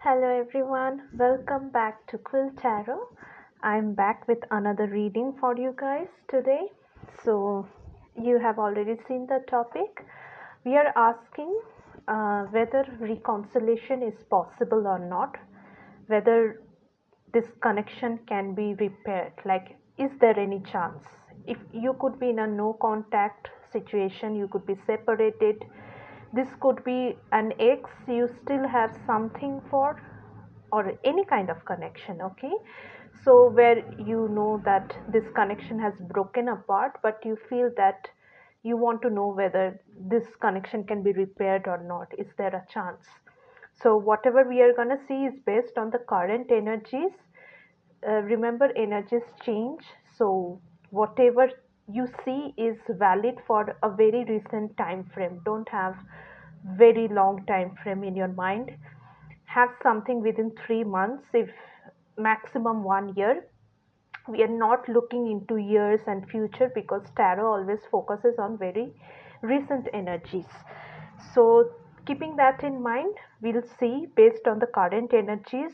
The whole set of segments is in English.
Hello everyone, welcome back to QuillTarot. I'm back with another reading for you guys today. So, you have already seen the topic. We are asking whether reconciliation is possible or not, whether this connection can be repaired. Like, is there any chance? If you could be in a no contact situation, you could be separated. This could be an ex you still have something for, or any kind of connection, okay? So, where you know that this connection has broken apart, but you feel that you want to know whether this connection can be repaired or not. Is there a chance? So, whatever we are going to see is based on the current energies. Remember, energies change. So, whatever you see is valid for a very recent time frame. Don't have very long time frame in your mind. Have something within 3 months, if maximum 1 year. We are not looking into years and future because tarot always focuses on very recent energies. So, keeping that in mind, we'll see based on the current energies,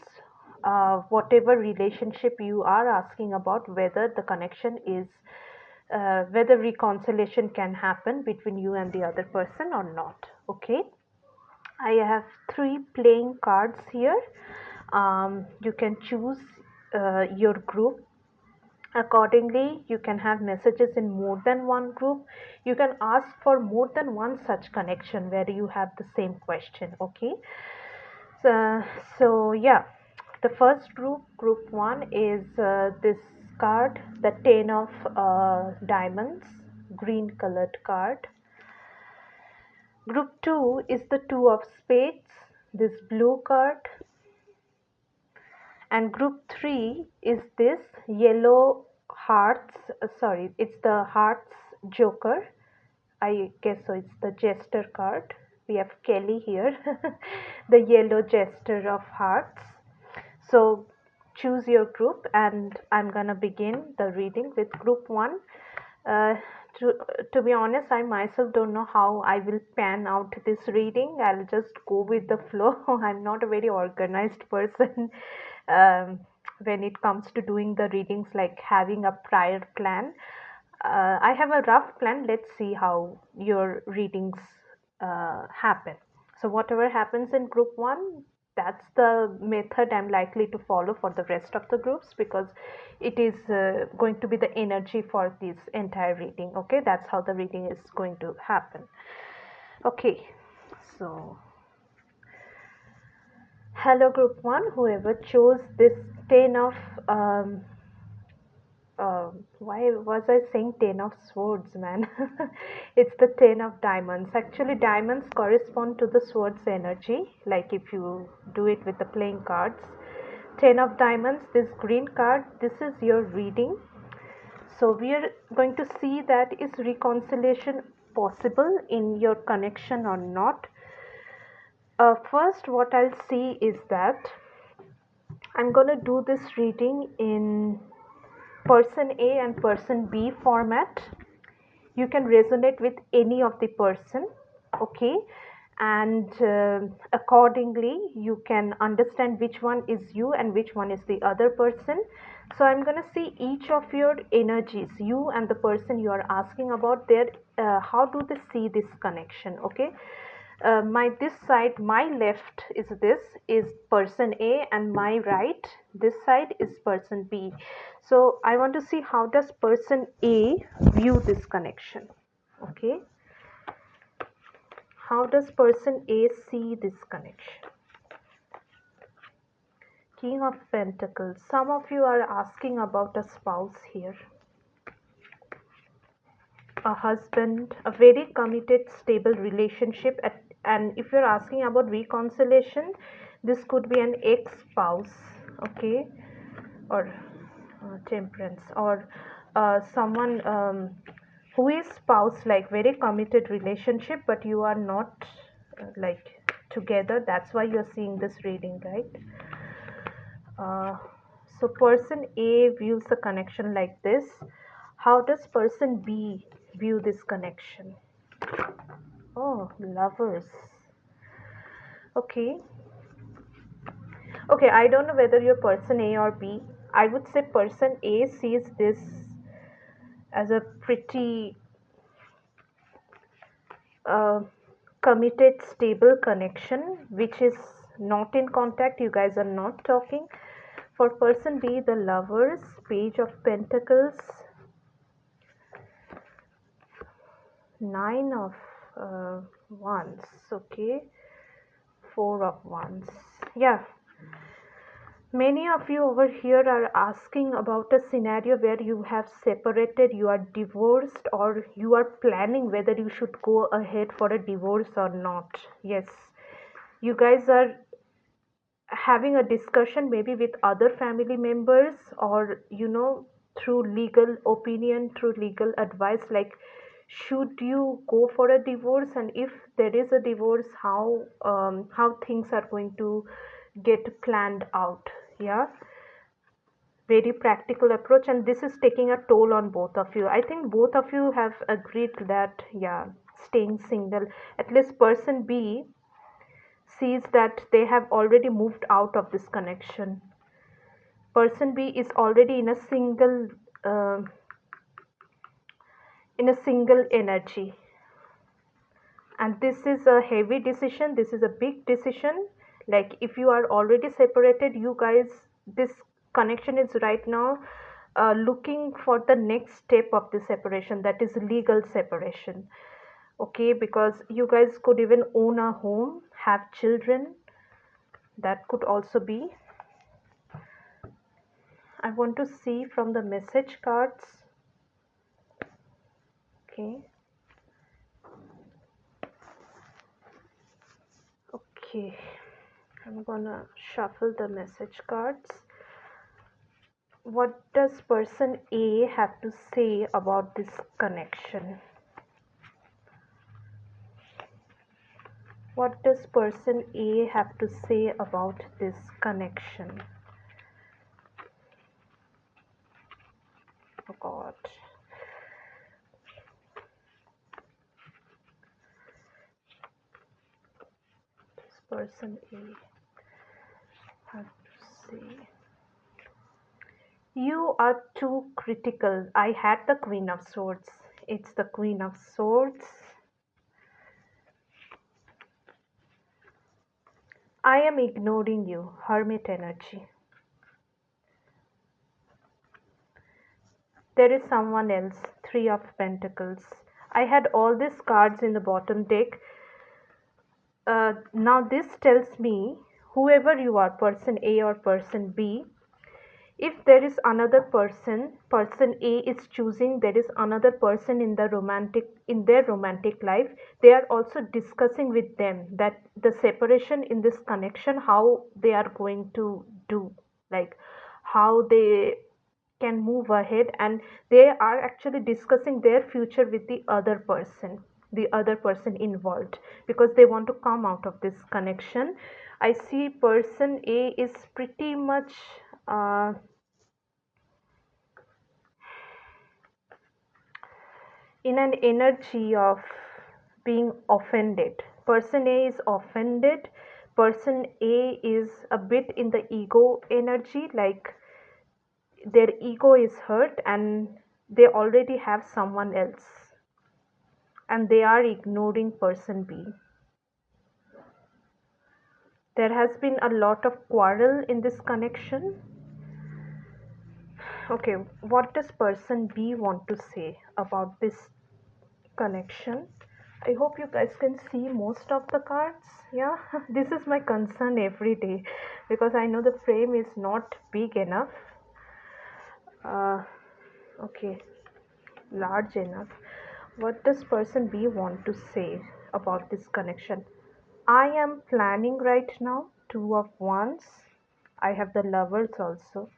whatever relationship you are asking about, whether the connection is, whether reconciliation can happen between you and the other person or not. Okay, I have three playing cards here. You can choose your group accordingly. You can have messages in more than one group. You can ask for more than one such connection where you have the same question. Okay, so yeah, the first group one, is this card, the 10 of diamonds, green colored card. Group 2 is the 2 of spades, this blue card. And group 3 is this yellow hearts, sorry, it's the hearts joker. I guess so, it's the jester card. We have Kelly here, the yellow jester of hearts. So choose your group, and I'm gonna begin the reading with group 1. uh, to, to be honest, I myself don't know how I will pan out this reading. I'll just go with the flow. I'm not a very organized person when it comes to doing the readings, like having a prior plan. I have a rough plan. Let's see how your readings happen. So, whatever happens in group 1, that's the method I'm likely to follow for the rest of the groups, because it is going to be the energy for this entire reading. Okay, that's how the reading is going to happen. Okay, so hello group 1, whoever chose this 10 of why was I saying 10 of swords, man? It's the 10 of diamonds. Actually, diamonds correspond to the swords energy, like if you do it with the playing cards. 10 of diamonds, this green card, this is your reading. So, we are going to see that is reconciliation possible in your connection or not. First, what I'll see is that I'm going to do this reading in person A and person B format. You can resonate with any of the person, okay, and accordingly you can understand which one is you and which one is the other person. So I'm going to see each of your energies, you and the person you are asking about, their how do they see this connection. Okay, my this side, my left is person A, and my right, this side, is person B. So I want to see how does person A view this connection. Okay, how does person A see this connection? King of Pentacles. Some of you are asking about a spouse here, a husband, a very committed, stable relationship. And if you're asking about reconciliation, this could be an ex-spouse, okay, or temperance, or someone who is spouse, like very committed relationship, but you are not like together. That's why you're seeing this reading, right? uh, so person A views the connection like this. How does person B view this connection? Oh, lovers. Okay, Okay, I don't know whether you're person A or B. I would say person A sees this as a pretty uh, committed, stable connection, which is not in contact. You guys are not talking. For person B, the lovers, page of pentacles, nine of wands, okay, four of wands. Yeah, many of you over here are asking about a scenario where you have separated, you are divorced, or you are planning whether you should go ahead for a divorce or not. Yes, you guys are having a discussion maybe with other family members, or through legal opinion, through legal advice, like should you go for a divorce, and if there is a divorce, how things are going to get planned out. Yeah, very practical approach, and this is taking a toll on both of you. I think both of you have agreed that, yeah, staying single, at least person B sees that they have already moved out of this connection. Person B is already uh, in a single energy, and this is a heavy decision, this is a big decision. Like if you are already separated, you guys, this connection is right now looking for the next step of the separation, that is legal separation. Okay, because you guys could even own a home, have children, that could also be. I want to see from the message cards. Okay. Okay, I'm gonna shuffle the message cards. What does person A have to say about this connection? What does person A have to say about this connection? Oh God. Does person A have to say? You are too critical. I had the Queen of Swords. It's the Queen of Swords. I am ignoring you. Hermit energy. There is someone else. Three of Pentacles. I had all these cards in the bottom deck. Now this tells me, whoever you are, person A or person B, if there is another person, person A is choosing, there is another person in their romantic life, they are also discussing with them that the separation in this connection, how they are going to do, like how they can move ahead, and they are actually discussing their future with the other person involved, because they want to come out of this connection. I see person A is pretty much uh, in an energy of being offended. Person A is offended. Person A is a bit in the ego energy, like their ego is hurt and they already have someone else, and they are ignoring person B. There has been a lot of quarrel in this connection. Okay, what does person B want to say about this connection? I hope you guys can see most of the cards. Yeah, this is my concern every day, because I know the frame is not big enough. Uh, okay, large enough. What does person B want to say about this connection? I am planning right now. Two of wands. I have the lovers also.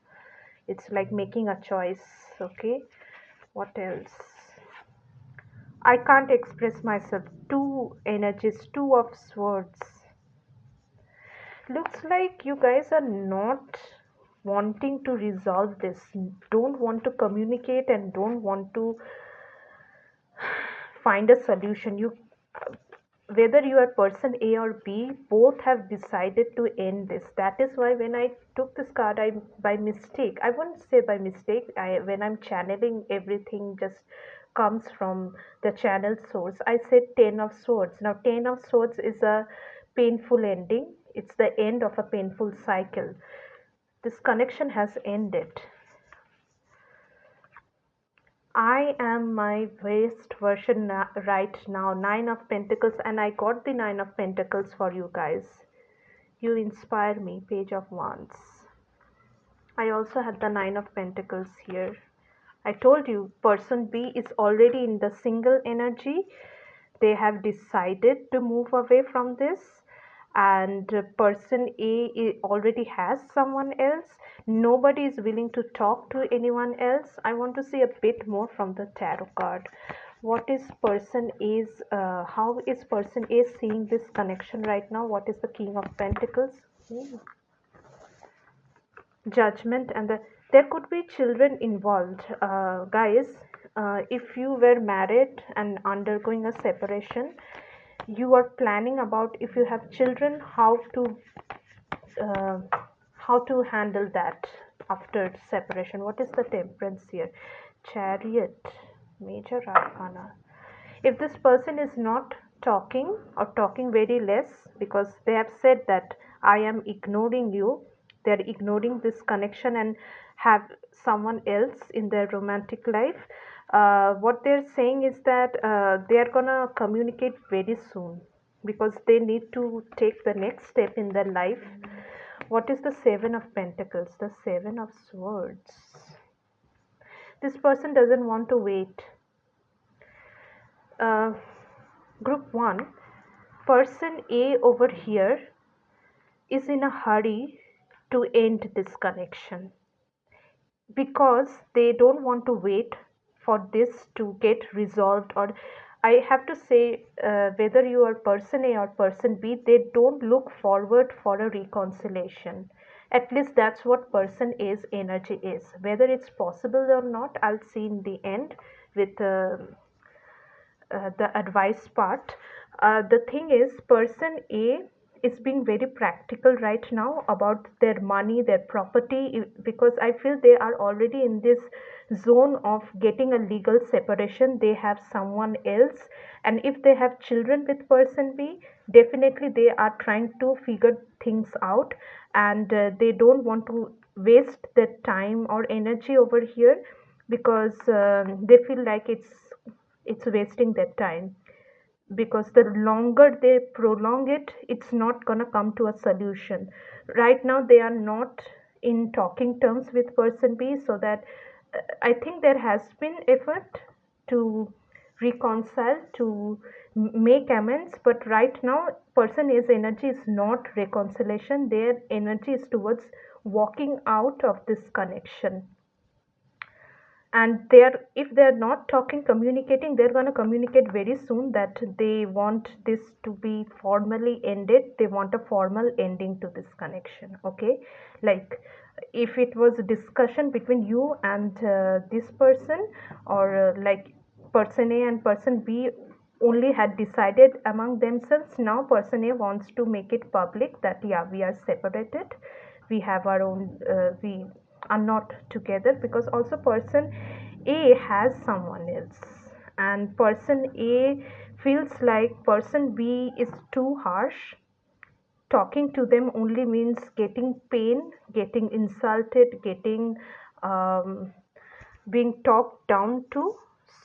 It's like making a choice. Okay. What else? I can't express myself. Two energies. Two of swords. Looks like you guys are not wanting to resolve this. Don't want to communicate and don't want to find a solution. You whether you are person A or B, both have decided to end this. That is why when I took this card, I by mistake, I wouldn't say by mistake, when I'm channeling, everything just comes from the channel source. I said 10 of swords. Now 10 of swords is a painful ending. It's the end of a painful cycle. This connection has ended. I am my best version right now. Nine of Pentacles, and I got the Nine of Pentacles for you guys. You inspire me. Page of Wands. I also had the Nine of Pentacles here. I told you, person B is already in the single energy. They have decided to move away from this, and person A already has someone else. Nobody is willing to talk to anyone else. I want to see a bit more from the tarot card. What is person A's, how is person A seeing this connection right now? What is the King of Pentacles? Ooh. Judgment, and there could be children involved. Guys, if you were married and undergoing a separation, you are planning about, if you have children, uh, how to handle that after separation. What is the Temperance here? Chariot, Major Arcana. If this person is not talking, or talking very less, because they have said that I am ignoring you, they are ignoring this connection and have someone else in their romantic life, what they're saying is that they are gonna communicate very soon, because they need to take the next step in their life. What is the Seven of Pentacles? The Seven of Swords. This person doesn't want to wait. uh, Group 1, person A over here is in a hurry to end this connection, because they don't want to wait for this to get resolved. Or I have to say, whether you are person A or person B, they don't look forward for a reconciliation. At least that's what person A's energy is. Whether it's possible or not, I'll see in the end with the advice part. The thing is, person A is being very practical right now about their money, their property, because I feel they are already in this zone of getting a legal separation. They have someone else, and if they have children with person B, definitely they are trying to figure things out, and they don't want to waste their time or energy over here, because they feel like it's wasting their time, because the longer they prolong it, it's not gonna come to a solution. Right now they are not in talking terms with person B, so that I think there has been effort to reconcile, to make amends, but right now person A's energy is not reconciliation. Their energy is towards walking out of this connection, and they're, if they're not talking, communicating, they're going to communicate very soon that they want this to be formally ended. They want a formal ending to this connection. Okay, like if it was a discussion between you and this person, or like person A and person B only had decided among themselves, now person A wants to make it public that yeah, we are separated, we have our own, we are not together, because also person A has someone else, and person A feels like person B is too harsh. Talking to them only means getting pain, getting insulted, getting being talked down to.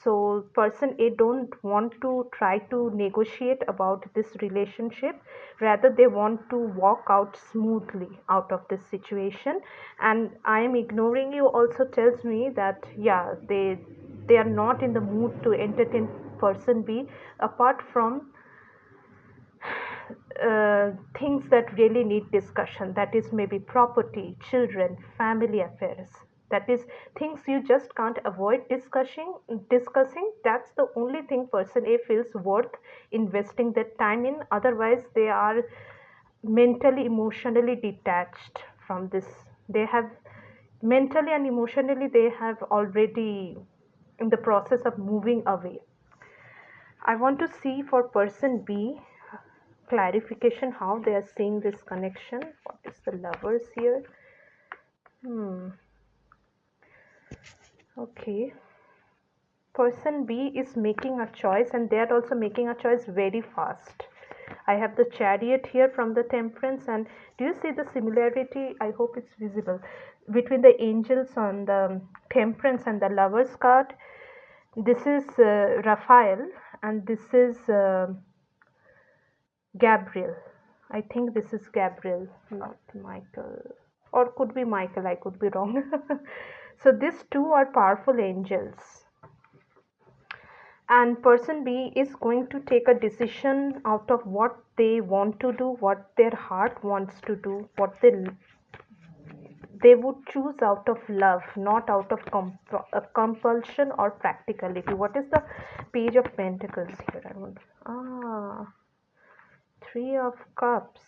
So person A don't want to try to negotiate about this relationship. Rather, they want to walk out smoothly out of this situation. And I am ignoring you also tells me that yeah, they are not in the mood to entertain person B, apart from things that really need discussion, that is maybe property, children, family affairs, that is things you just can't avoid discussing. That's the only thing person A feels worth investing their time in. Otherwise they are mentally emotionally detached from this. They have mentally and emotionally, they have already in the process of moving away. I want to see for person B clarification how they are seeing this connection. What is the Lovers here? Okay. Person B is making a choice, and they are also making a choice very fast. I have the Chariot here from the Temperance, and do you see the similarity? I hope it's visible between the angels on the Temperance and the Lovers card. This is Raphael, and this is Gabriel. I think this is Gabriel, not Michael. Or could be Michael, I could be wrong. So these two are powerful angels. And person B is going to take a decision out of what they want to do, what their heart wants to do, what they would choose out of love, not out of compulsion or practicality. What is the Page of Pentacles here? I want Three of Cups.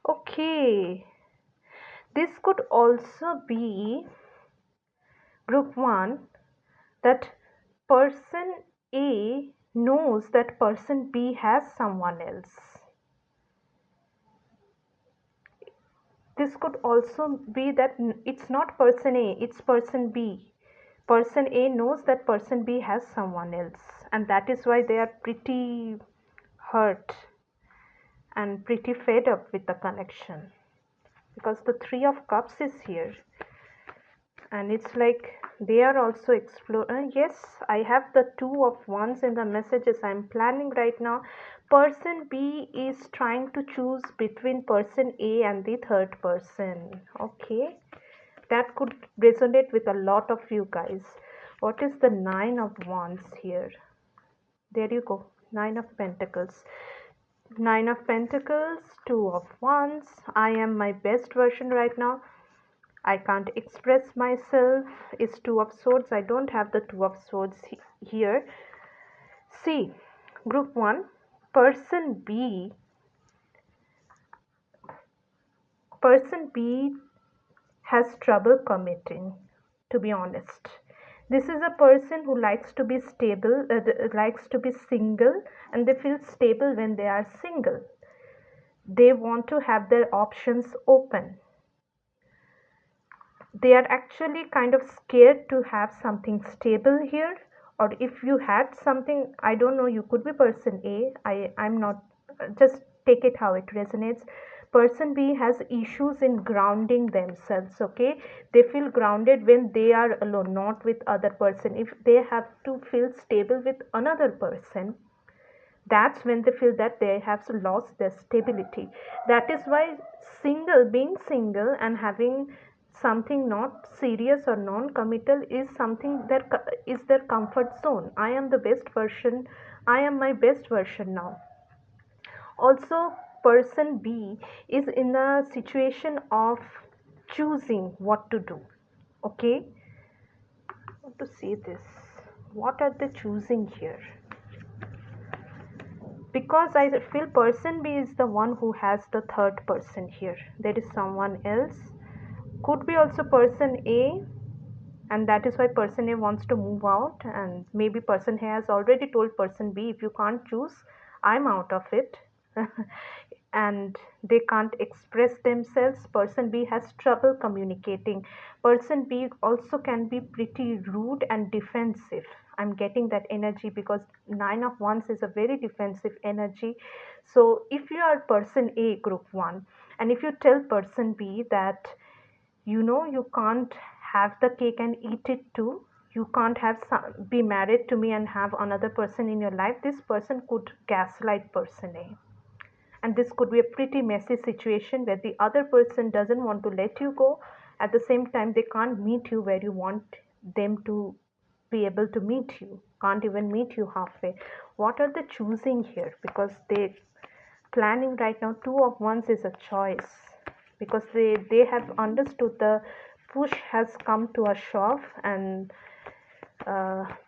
Okay, this could also be group 1, that person A knows that person B has someone else. This could also be that it's not person A, it's person B. Person A knows that person B has someone else, and that is why they are pretty hurt and pretty fed up with the connection, because the Three of Cups is here. And it's like they are also exploring. Yes, I have the Two of Wands in the messages I'm planning right now. Person B is trying to choose between person A and the third person. Okay, that could resonate with a lot of you guys. What is the Nine of Wands here? There you go, Nine of Pentacles. Nine of Pentacles, Two of Wands. I am my best version right now. I can't express myself is Two of Swords. I don't have the Two of Swords here. See, group 1, person B has trouble committing, to be honest. This is a person who likes to be stable, likes to be single, and they feel stable when they are single. They want to have their options open. They are actually kind of scared to have something stable here, or if you had something, I don't know, you could be person A. I'm not, just take it how it resonates. Person B has issues in grounding themselves. Okay, they feel grounded when they are alone, not with other person. If they have to feel stable with another person, that's when they feel that they have lost their stability. That is why being single and having something not serious or non-committal is something that is their comfort zone. I am the best version, I am my best version now. Also, person B is in a situation of choosing what to do. Okay, I want to see this. What are they choosing here? Because I feel person B is the one who has the third person here. There is someone else. Could be also person A, and that is why person A wants to move out, and maybe person A has already told person B, if you can't choose, I'm out of it. And they can't express themselves. Person B has trouble communicating. Person B also can be pretty rude and defensive. I'm getting that energy because Nine of Wands is a very defensive energy. So if you are person A, group 1, and if you tell person B that you can't have the cake and eat it too, you can't be married to me and have another person in your life, this person could gaslight person A. And this could be a pretty messy situation where the other person doesn't want to let you go. At the same time, they can't meet you where you want them to be able to meet you, can't even meet you halfway. What are they choosing here? Because they planning right now. Two of Wands is a choice, because they have understood the push has come to a shove, and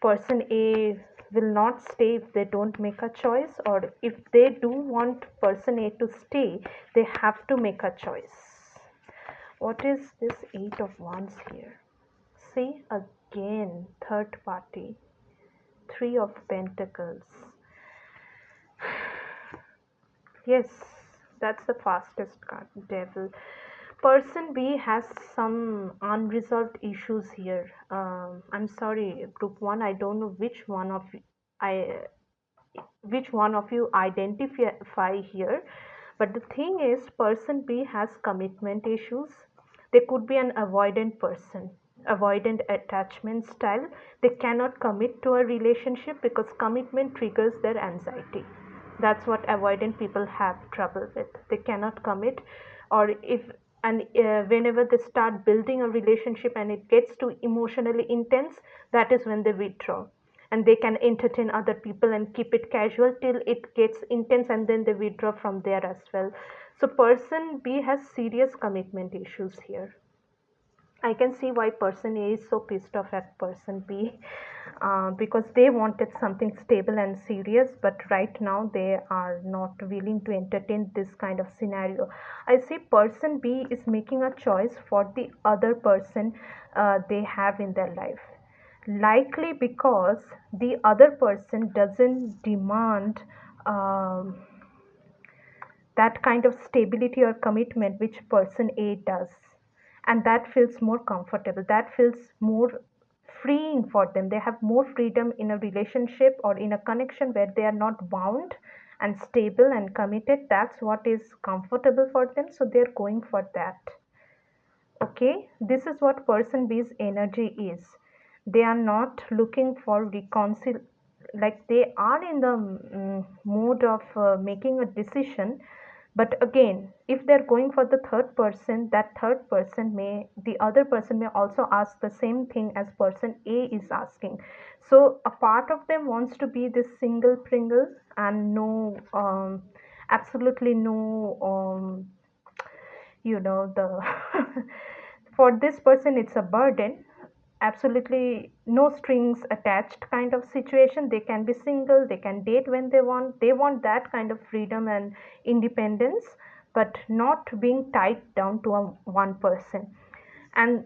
person A will not stay if they don't make a choice, or if they do want person A to stay, they have to make a choice. What is this Eight of Wands here? See, again, third party, Three of Pentacles. Yes, that's the fastest card, devil. Person B has some unresolved issues here. I'm sorry, group one. I don't know I which one of you identify here, but the thing is, person B has commitment issues. They could be an avoidant person, avoidant attachment style. They cannot commit to a relationship because commitment triggers their anxiety. That's what avoidant people have trouble with. They cannot commit, or if and whenever they start building a relationship and it gets too emotionally intense, that is when they withdraw, and they can entertain other people and keep it casual till it gets intense, and then they withdraw from there as well. So person B has serious commitment issues here. I can see why person A is so pissed off at person B, because they wanted something stable and serious, but right now they are not willing to entertain this kind of scenario. I see person B is making a choice for the other person they have in their life. Likely because the other person doesn't demand um, that kind of stability or commitment which person A does. And that feels more comfortable. That feels more freeing for them. They have more freedom in a relationship or in a connection where they are not bound and stable and committed. That's what is comfortable for them. So they're going for that. Okay, this is what person B's energy is. They are not looking for reconcile, like they are in the mode of making a decision. But again, if they're going for the third person, that third person may, the other person may also ask the same thing as person A is asking. So a part of them wants to be this single pringle and no, absolutely no, the for this person it's a burden, absolutely no strings attached kind of situation. They can be single, they can date when they want that kind of freedom and independence, but not being tied down to a one person. And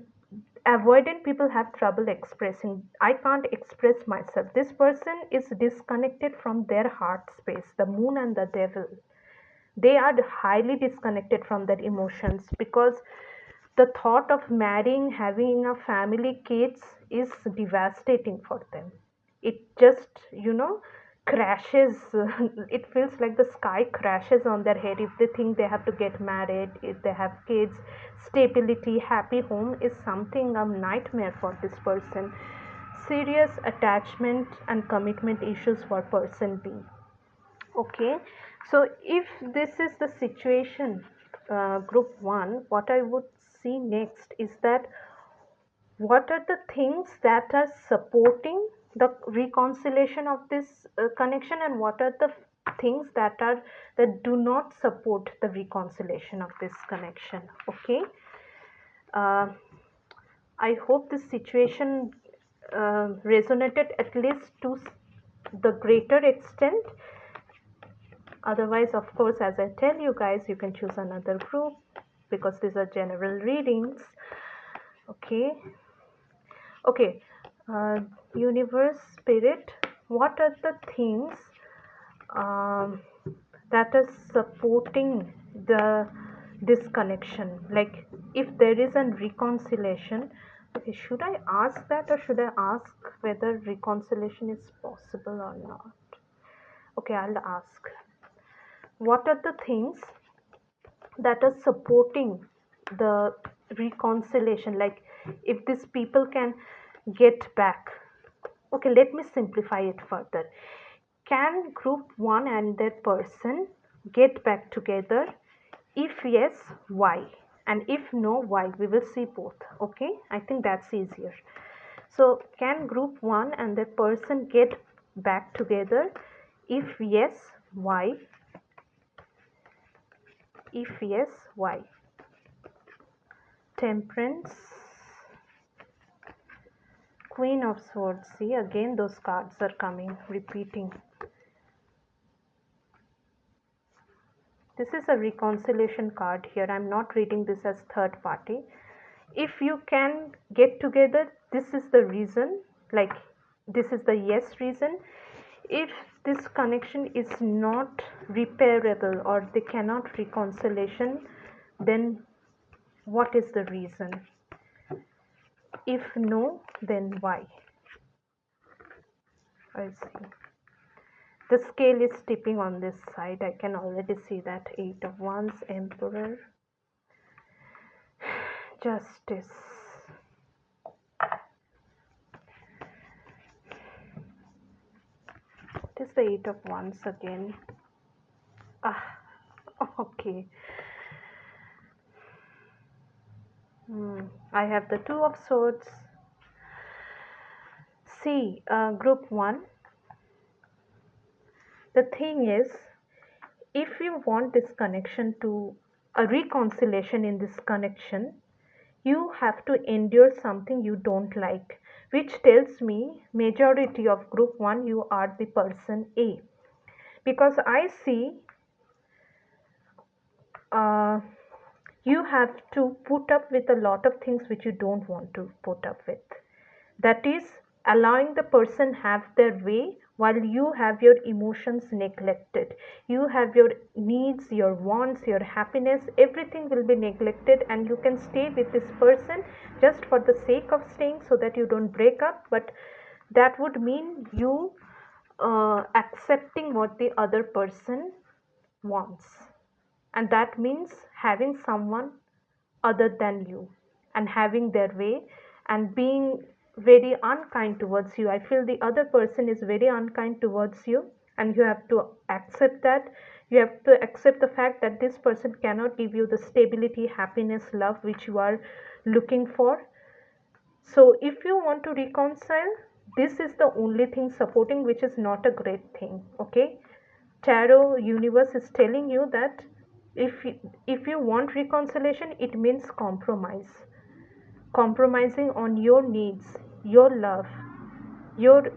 avoidant people have trouble expressing. I can't express myself. This person is disconnected from their heart space, the moon and the devil. They are highly disconnected from their emotions because the thought of marrying, having a family, kids is devastating for them. It just, crashes. It feels like the sky crashes on their head if they think they have to get married, if they have kids. Stability, happy home is something a nightmare for this person. Serious attachment and commitment issues for person B. Okay, so if this is the situation, group one, what I would see next is that what are the things that are supporting the reconciliation of this connection, and what are the things that do not support the reconciliation of this connection. Okay, uh, I hope this situation resonated at least to the greater extent. Otherwise, of course, as I tell you guys, you can choose another group because these are general readings. Okay. Okay. Universe, spirit, what are the things um, that are supporting the disconnection? Like, if there is a reconciliation, okay, should I ask that, or should I ask whether reconciliation is possible or not? Okay, I'll ask. What are the things that are supporting the reconciliation, like if these people can get back? Okay, let me simplify it further. Can group one and that person get back together? If yes, why? And if no, why? We will see both. Okay, I think that's easier. So can group one and that person get back together? If yes, why? If yes, why? Temperance, Queen of Swords. See, again those cards are coming, repeating. This is a reconciliation card here. I'm not reading this as third party. If you can get together, this is the reason, like this is the yes reason. If this connection is not repairable or they cannot reconciliation, then what is the reason? If no, then why? I see. The scale is tipping on this side. I can already see that. Eight of Wands, Emperor, Justice. What is the Eight of Wands again? Ah, okay. I have the Two of Swords. See, group 1. The thing is, if you want this connection to a reconciliation in this connection, you have to endure something you don't like, which tells me majority of group 1 you are the person A, because I see uh, you have to put up with a lot of things which you don't want to put up with. That is allowing the person have their way while you have your emotions neglected. You have your needs, your wants, your happiness, everything will be neglected, and you can stay with this person just for the sake of staying so that you don't break up, but that would mean you accepting what the other person wants, and that means having someone other than you and having their way and being very unkind towards you. I feel the other person is very unkind towards you, and you have to accept that. You have to accept the fact that this person cannot give you the stability, happiness, love which you are looking for. So if you want to reconcile, this is the only thing supporting, which is not a great thing. Okay, tarot universe is telling you that if you want reconciliation, it means compromising on your needs, your love, your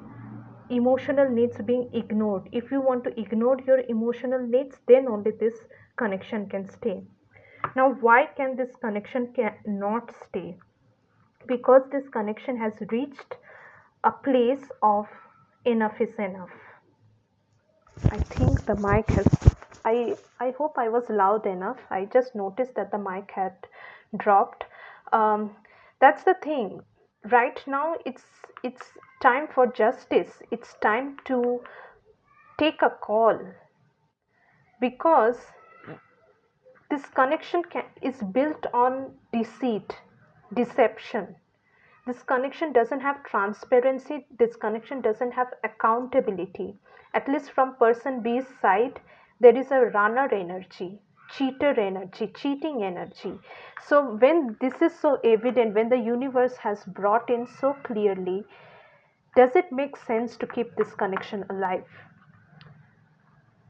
emotional needs being ignored. If you want to ignore your emotional needs, then only this connection can stay. Now why can this connection cannot stay? Because this connection has reached a place of enough is enough. I think the mic has, I hope I was loud enough. I just noticed that the mic had dropped. That's the thing. Right now it's time for justice. It's time to take a call, because this connection is built on deceit, deception. This connection doesn't have transparency. This connection doesn't have accountability. At least from person B's side, there is a runner energy, cheater energy, cheating energy. So when this is so evident, when the universe has brought in so clearly, does it make sense to keep this connection alive?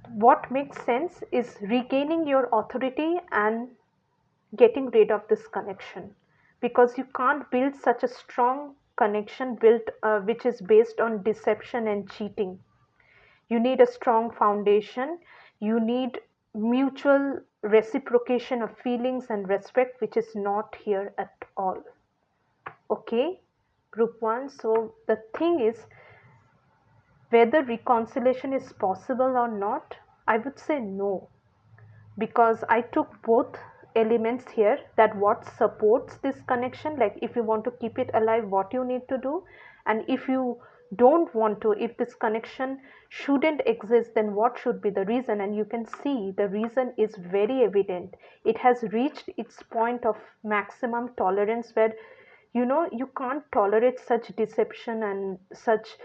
What makes sense is regaining your authority and getting rid of this connection, because you can't build such a strong connection built which is based on deception and cheating. You need a strong foundation. You need mutual reciprocation of feelings and respect, which is not here at all. Okay, group 1. So the thing is, whether reconciliation is possible or not, I would say no, because I took both elements here, that what supports this connection, like if you want to keep it alive, what you need to do, and if you don't want to, if this connection shouldn't exist, then what should be the reason. And you can see the reason is very evident. It has reached its point of maximum tolerance, where you can't tolerate such deception and such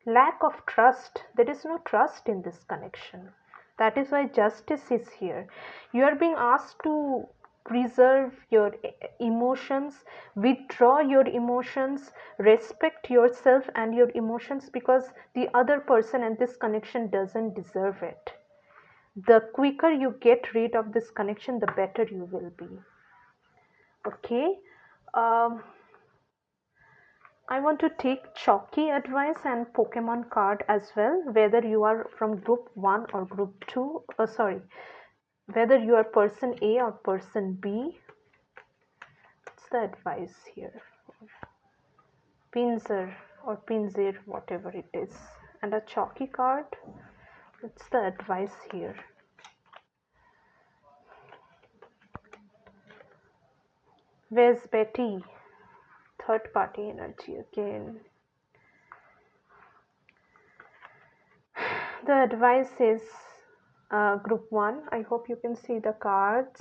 lack of trust. There is no trust in this connection. That is why justice is here. You are being asked to preserve your emotions, withdraw your emotions, respect yourself and your emotions, because the other person and this connection doesn't deserve it. The quicker you get rid of this connection, the better you will be. Okay. um, I want to take chalky advice and Pokemon card as well, whether you are from group 1 or group 2. Sorry, whether you are person A or person B. What's the advice here? pinzer or pinzer, whatever it is, and a chalky card. It's the advice here. Where's Betty? Third party energy again. The advice is group 1. I hope you can see the cards.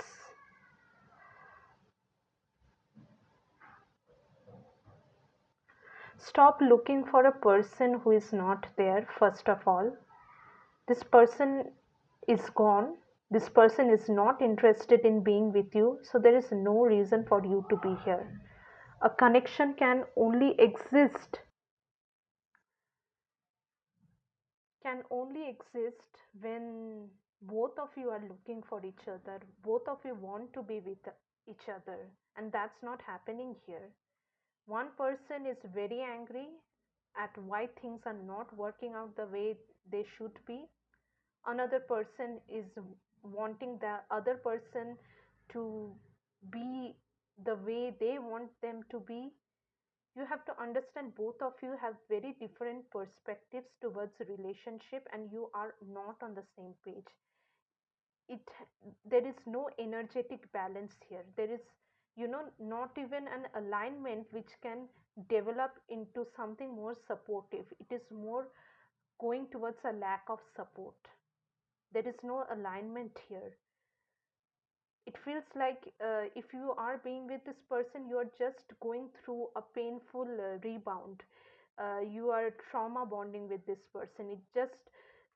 Stop looking for a person who is not there, first of all. This person is gone. This person is not interested in being with you, so there is no reason for you to be here. A connection can only exist when both of you are looking for each other, both of you want to be with each other, and that's not happening here. One person is very angry at why things are not working out the way they should be. Another person is wanting the other person to be the way they want them to be. You have to understand both of you have very different perspectives towards a relationship, and you are not on the same page. it there is no energetic balance here. There is, not even an alignment which can develop into something more supportive. It is more going towards a lack of support. There is no alignment here. It feels like if you are being with this person, you are just going through a painful rebound. You are trauma bonding with this person. It just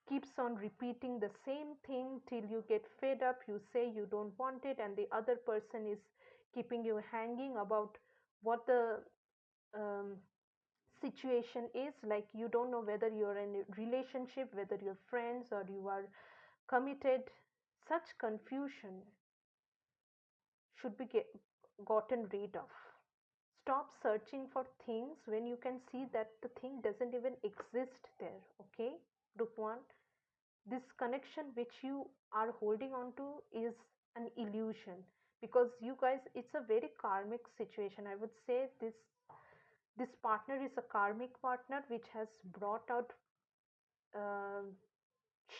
keeps on repeating the same thing till you get fed up. You say you don't want it, and the other person is keeping you hanging about what the um, situation is. Like, you don't know whether you're in a relationship, whether you're friends, or you are committed. Such confusion should be gotten rid of. Stop searching for things when you can see that the thing doesn't even exist there. Okay, group 1, this connection which you are holding on to is an illusion, because you guys, it's a very karmic situation. I would say this partner is a karmic partner which has brought out uh,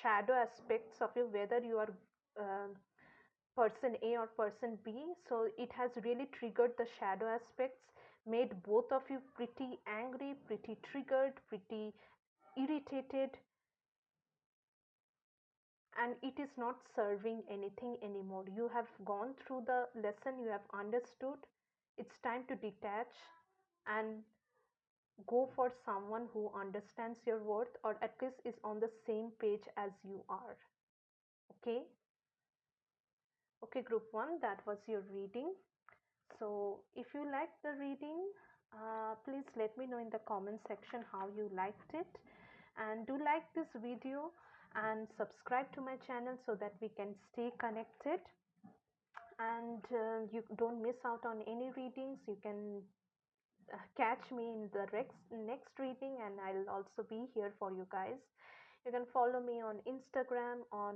shadow aspects of you, whether you are uh, person A or person B. So it has really triggered the shadow aspects, made both of you pretty angry, pretty triggered, pretty irritated, and it is not serving anything anymore. You have gone through the lesson, you have understood. It's time to detach and go for someone who understands your worth, or at least is on the same page as you are. Okay? Okay, group 1, that was your reading. So, if you liked the reading, please let me know in the comment section how you liked it. And do like this video and subscribe to my channel so that we can stay connected. And you don't miss out on any readings. You can catch me in the next reading, and I'll also be here for you guys. You can follow me on Instagram, on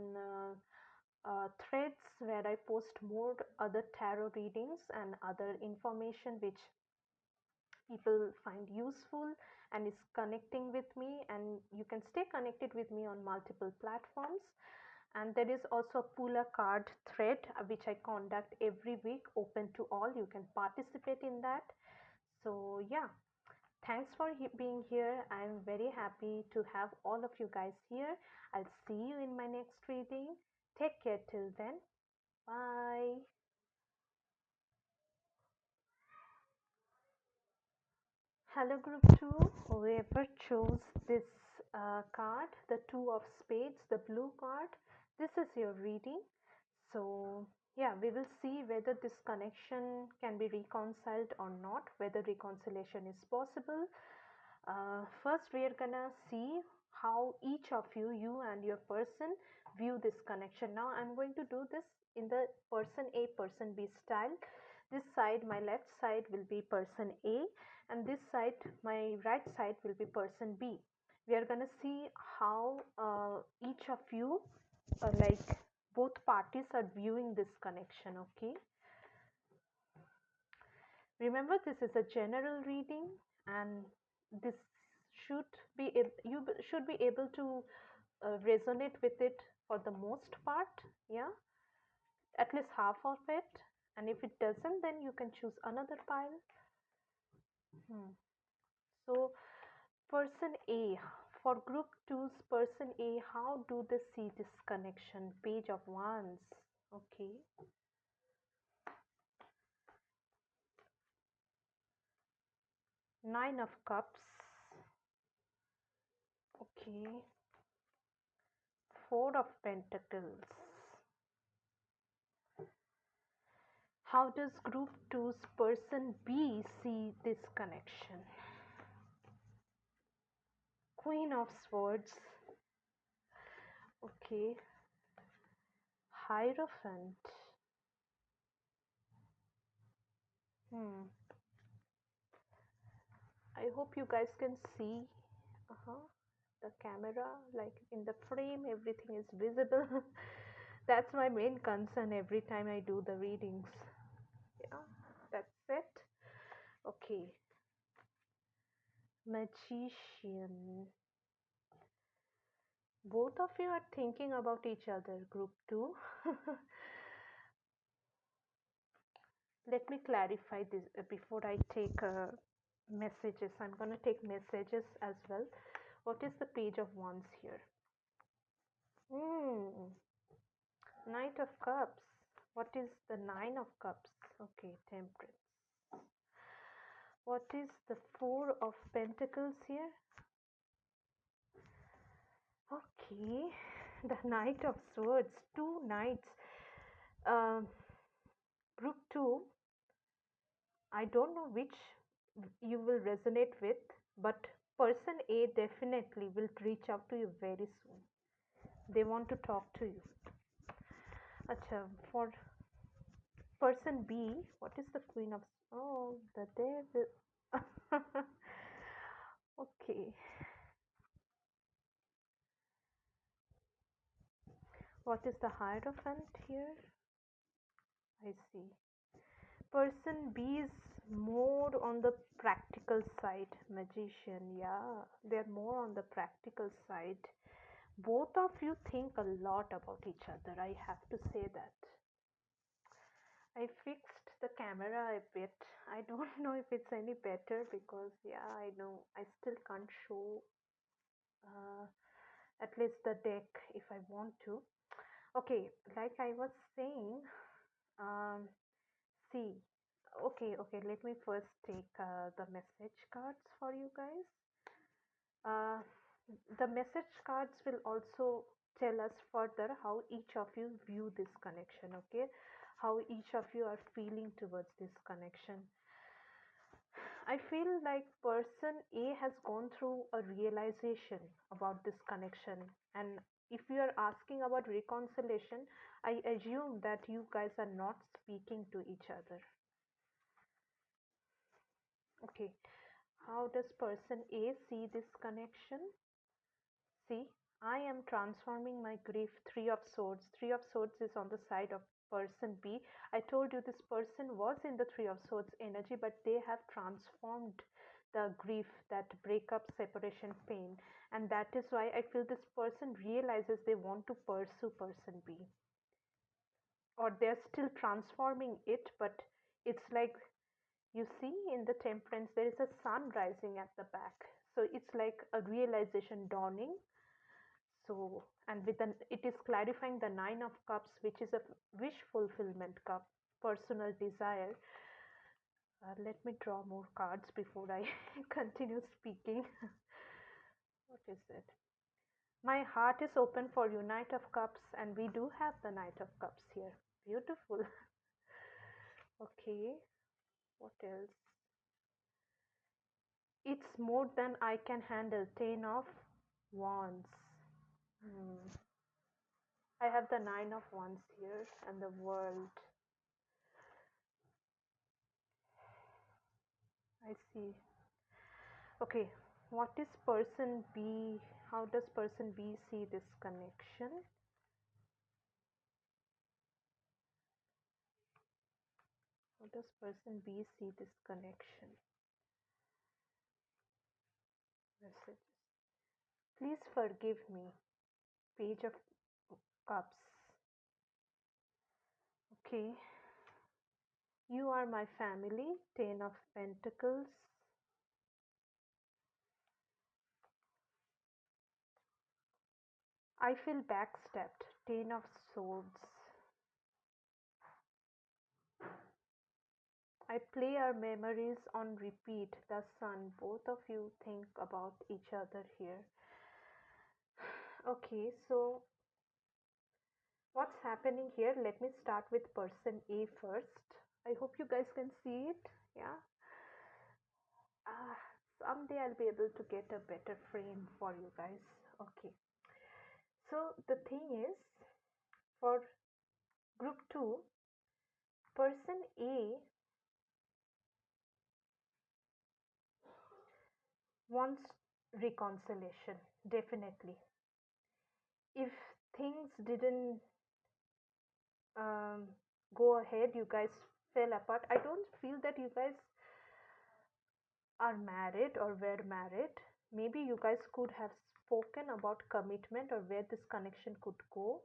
threads, where I post more other tarot readings and other information which people find useful and is connecting with me, and you can stay connected with me on multiple platforms. And there is also a pull a card thread which I conduct every week, open to all. You can participate in that. So yeah, thanks for being here. I'm very happy to have all of you guys here. I'll see you in my next reading. Take care till then. Bye. Hello, group 2. Whoever chose this card, the Two of Spades, the blue card, this is your reading. So, yeah, we will see whether this connection can be reconciled or not, whether reconciliation is possible. First, we are gonna see how each of you, you and your person, view this connection. Now, I'm going to do this in the person A, person B style. This side, my left side, will be person A, and this side, my right side, will be person B. We are gonna see how each of you, like both parties, are viewing this connection. Okay. Remember, this is a general reading. and this should be should be able to resonate with it for the most part, yeah, at least half of it. And if it doesn't, then you can choose another pile. Hmm. So person A, for group two's person A, how do they see this connection? Page of Wands. Okay. Nine of Cups. Okay. Four of Pentacles. How does group two's person B see this connection? Queen of Swords. Okay. Hierophant. Hmm. I hope you guys can see the camera, like in the frame, everything is visible. That's my main concern every time I do the readings. Yeah, that's it. Okay. Magician. Both of you are thinking about each other, group two. Let me clarify this before I take messages. I'm going to take messages as well. What is the Page of Wands here? Hmm. Knight of Cups. What is the Nine of Cups? Okay, Temperance. What is the Four of Pentacles here? Okay, the Knight of Swords. Two knights. Um, Group 2, I don't know which you will resonate with, but person A definitely will reach out to you very soon. They want to talk to you. Acha, for person B, what is the Queen of... Oh, the Devil. Okay. What is the Hierophant here? I see. Person B is more on the practical side. Magician, yeah, they're more on the practical side. Both of you think a lot about each other, I have to say that. I fixed the camera a bit. I don't know if it's any better because, yeah, I know I still can't show uh, at least the deck if I want to. Okay, like I was saying, um, see, okay, let me first take the message cards for you guys. Uh, the message cards will also tell us further how each of you view this connection, okay? How each of you are feeling towards this connection. I feel like person A has gone through a realization about this connection, and if you are asking about reconciliation, I assume that you guys are not speaking to each other. Okay, how does person A see this connection? See, I am transforming my grief. Three of Swords. Three of Swords is on the side of person B. I told you this person was in the Three of Swords energy, but they have transformed the grief, that breakup, separation, pain. And that is why I feel this person realizes they want to pursue person B. Or they're still transforming it, but it's like you see in the Temperance, there is a sun rising at the back. So it's like a realization dawning. So, and with an, it is clarifying the Nine of Cups, which is a wish fulfillment cup, personal desire. Let me draw more cards before I continue speaking. What is it? My heart is open for you, Knight of Cups, and we do have the Knight of Cups here. Beautiful. Okay, what else? It's more than I can handle. Ten of Wands. Hmm. I have the Nine of Wands here and the World. I see. Okay, what is person B? How does person B see this connection? How does person B see this connection? Messages. Please forgive me. Page of Cups. Okay. You are my family. Ten of Pentacles. I feel backstabbed. Ten of Swords. I play our memories on repeat. The Sun. Both of you think about each other here. Okay, so what's happening here? Let me start with person A first. I hope you guys can see it. Yeah. Ah, someday I'll be able to get a better frame for you guys. Okay. So the thing is, for group 2, person A wants reconciliation, definitely. If things didn't um, go ahead, you guys fell apart. I don't feel that you guys are married or were married. Maybe you guys could have spoken about commitment or where this connection could go.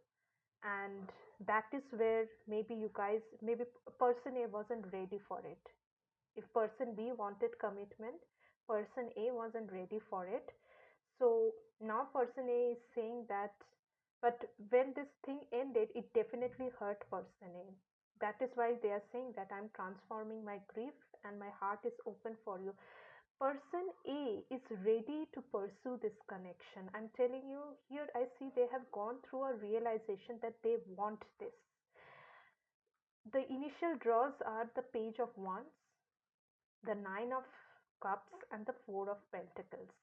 And that is where maybe you guys, maybe person A wasn't ready for it. If person B wanted commitment, person A wasn't ready for it. So now person A is saying that, but when this thing ended, it definitely hurt person A. That is why they are saying that I'm transforming my grief and my heart is open for you. Person A is ready to pursue this connection. I'm telling you, here I see they have gone through a realization that they want this. The initial draws are the Page of Wands, the Nine of Cups, and the Four of Pentacles.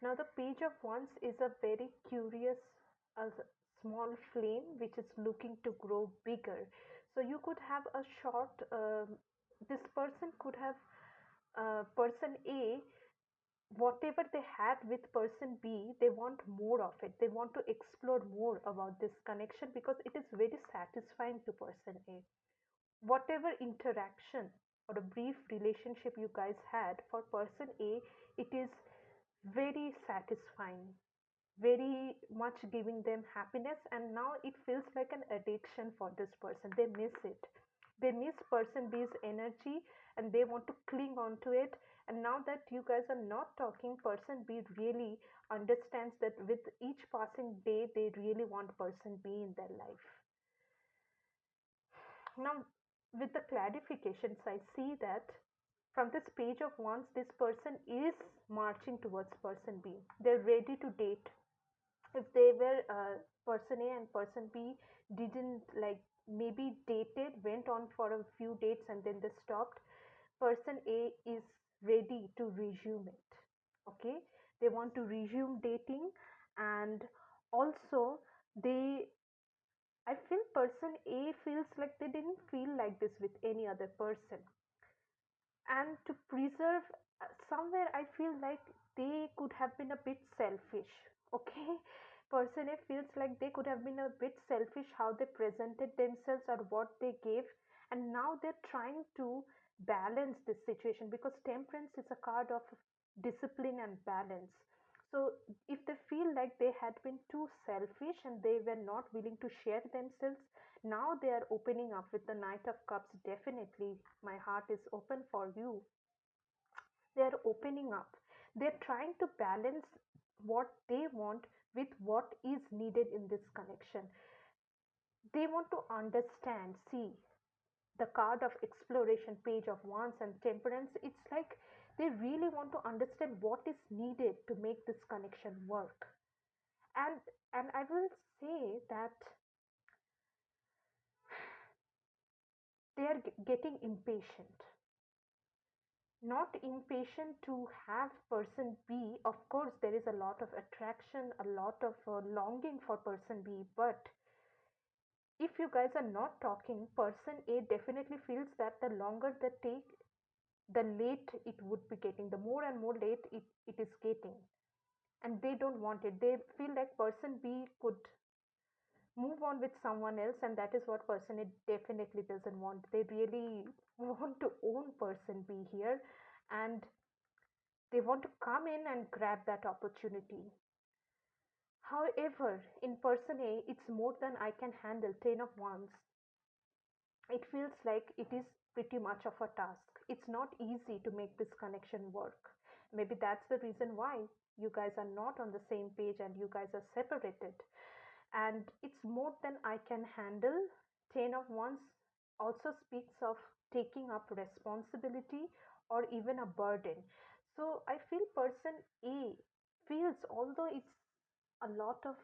Now, the Page of Wands is a very curious, a small flame which is looking to grow bigger. So, you could have a short, this person could have, person A, whatever they had with person B, they want more of it. They want to explore more about this connection because it is very satisfying to person A. Whatever interaction or a brief relationship you guys had, for person A, it is very satisfying, very much giving them happiness, and now it feels like an addiction for this person. They miss it. They miss person B's energy and they want to cling on to it. And now that you guys are not talking, person B really understands that with each passing day, they really want person B in their life. Now, with the clarifications, I see that from this Page of Wands, this person is marching towards person B. They're ready to date. If they were person A and person B didn't like, maybe dated, went on for a few dates and then they stopped, person A is ready to resume it. Okay, they want to resume dating, and also they, I feel person A feels like they didn't feel like this with any other person. And to preserve, somewhere I feel like they could have been a bit selfish. Okay, person A feels like they could have been a bit selfish how they presented themselves or what they gave, and now they're trying to balance this situation because temperance is a card of discipline and balance. So if they feel like they had been too selfish and they were not willing to share themselves, now they are opening up with the Knight of Cups. Definitely, my heart is open for you. They are opening up. They're trying to balance what they want with what is needed in this connection. They want to understand. See, the card of exploration, Page of Wands, and Temperance, it's like they really want to understand what is needed to make this connection work. And and I will say that they are getting impatient. Not impatient to have person B. Of course, there is a lot of attraction, a lot of longing for person B, but if you guys are not talking, person A definitely feels that the longer they take, the late it would be getting, the more and more late it is getting. And they don't want it. They feel like person B could move on with someone else, and that is what person A definitely doesn't want. They really want to own person B here. And They want to come in and grab that opportunity. However, in person A, it's more than I can handle 10 of wands. It feels like it is pretty much of a task. It's not easy to make this connection work. Maybe that's the reason why you guys are not on the same page and you guys are separated. And it's more than I can handle. 10 of Wands also speaks of taking up responsibility or even a burden. So I feel person A feels, although it's a lot of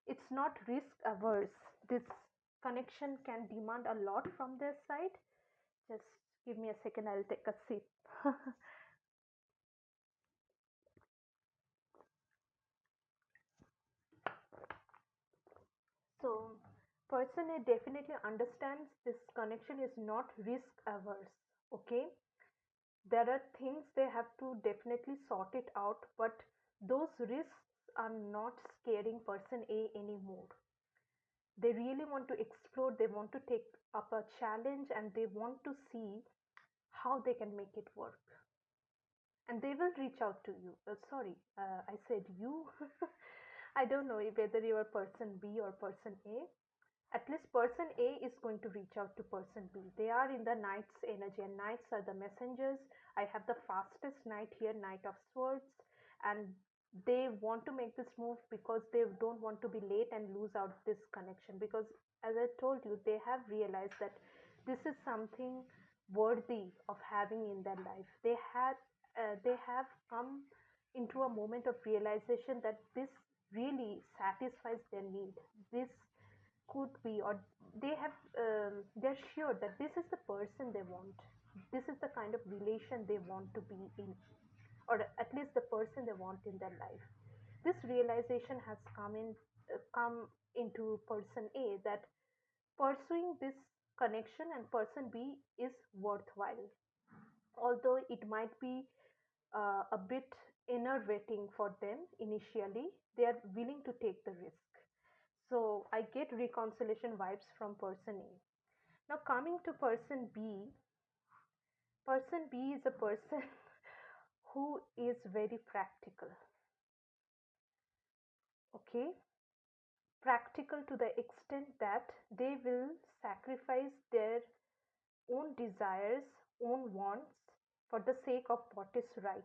it's not risk averse. This connection can demand a lot from their side. Just give me a second, I'll take a sip. So, person A definitely understands this connection is not risk averse. Okay, there are things they have to definitely sort it out, but those risks are not scaring person A anymore. They really want to explore, they want to take up a challenge, and they want to see how they can make it work. And they will reach out to you. Sorry, I said you. I don't know whether you are person B or person A. At least person A is going to reach out to person B. They are in the knight's energy, and knights are the messengers. I have the fastest knight here, Knight of Swords, and they want to make this move because they don't want to be late and lose out this connection. Because, as I told you, they have realized that this is something worthy of having in their life. They have come into a moment of realization that this really satisfies their need. This could be, or they're sure that this is the person they want. This is the kind of relation they want to be in, or at least the person they want in their life. This realization has come into person A that pursuing this connection and person B is worthwhile, although it might be a bit enervating for them initially. They are willing to take the risk. So I get reconciliation vibes from person A. Now coming to person B is a person who is very practical. Okay, practical to the extent that they will sacrifice their own desires, own wants for the sake of what is right.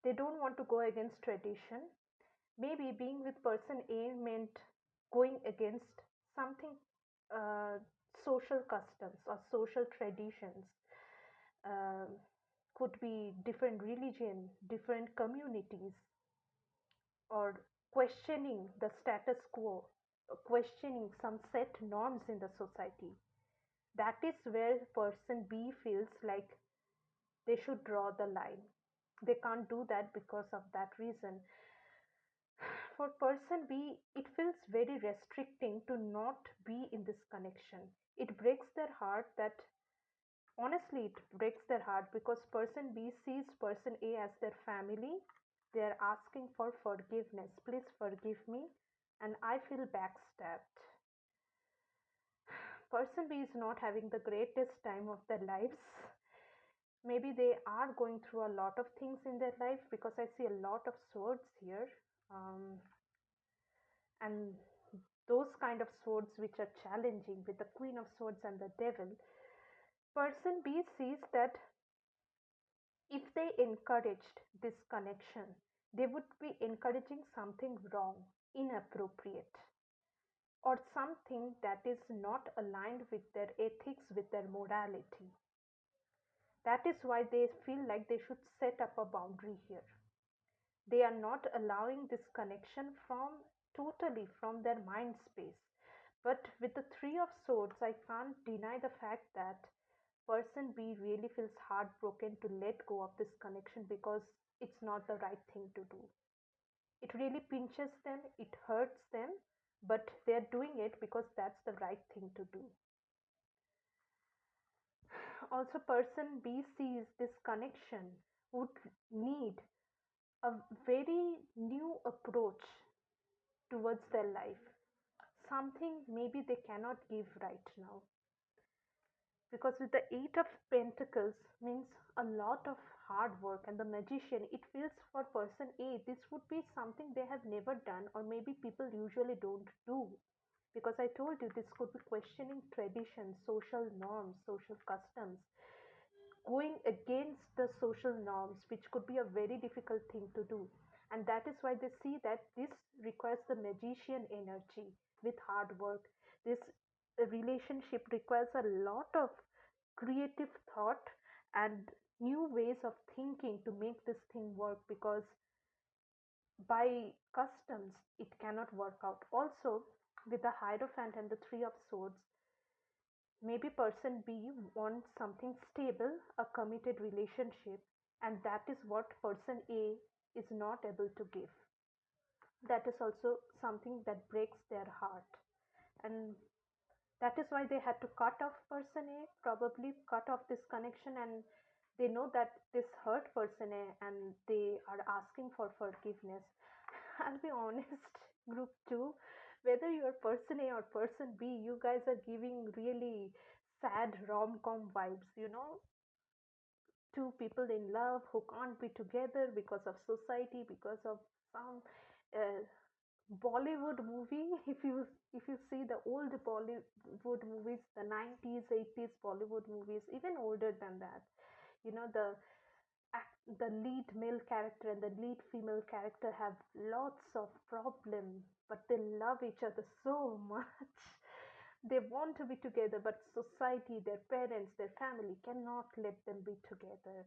They don't want to go against tradition. Maybe being with person A meant going against something, uh, social customs or social traditions. Um, could be different religion, different communities, or questioning the status quo, questioning some set norms in the society. That is where person B feels like they should draw the line. They can't do that because of that reason. For person B, it feels very restricting to not be in this connection. It breaks their heart that, honestly, it breaks their heart because person B sees person A as their family. They are asking for forgiveness. Please forgive me. And I feel backstabbed. Person B is not having the greatest time of their lives. Maybe they are going through a lot of things in their life because I see a lot of swords here. Um, and those kind of swords which are challenging with the Queen of Swords and the Devil. Person B sees that if they encouraged this connection, they would be encouraging something wrong, inappropriate, or something that is not aligned with their ethics, with their morality. That is why they feel like they should set up a boundary here. They are not allowing this connection from totally from their mind space. But with the Three of Swords, I can't deny the fact that person B really feels heartbroken to let go of this connection because it's not the right thing to do. It really pinches them, it hurts them, but they're doing it because that's the right thing to do. Also, person B sees this connection would need a very new approach towards their life, something maybe they cannot give right now. because with the Eight of Pentacles means a lot of hard work, and the Magician, it feels for person A this would be something they have never done, or maybe people usually don't do, because I told you this could be questioning traditions, social norms, social customs, going against the social norms, which could be a very difficult thing to do. And that is why they see that this requires the Magician energy with hard work. This relationship requires a lot of creative thought and new ways of thinking to make this thing work, because by customs it cannot work out. Also, with the Hierophant and the Three of Swords, maybe person B wants something stable, a committed relationship, and that is what person A is not able to give. That is also something that breaks their heart. And that is why they had to cut off person A, probably cut off this connection, and they know that this hurt person A and they are asking for forgiveness. I'll be honest, group 2, whether you're person A or person B, you guys are giving really sad rom-com vibes, two people in love who can't be together because of society, because of some uh, Bollywood movie. If you see the old Bollywood movies, the 90s, 80s Bollywood movies, even older than that, the the lead male character and the lead female character have lots of problems, but they love each other so much. They want to be together, but society, their parents, their family cannot let them be together.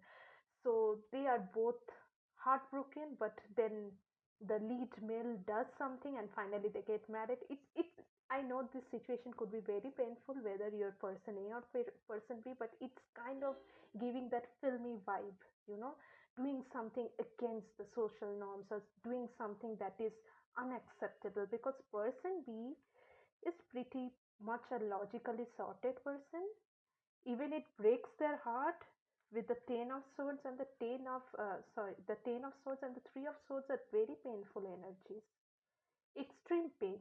So they are both heartbroken, but then the lead male does something and finally they get married. It I know this situation could be very painful whether you're person A or person B, but it's kind of giving that filmy vibe, you know, doing something against the social norms or doing something that is unacceptable, because person B is pretty much a logically sorted person. Even it breaks their heart with the Ten of Swords and the Ten of Swords and the Three of Swords are very painful energies, extreme pain.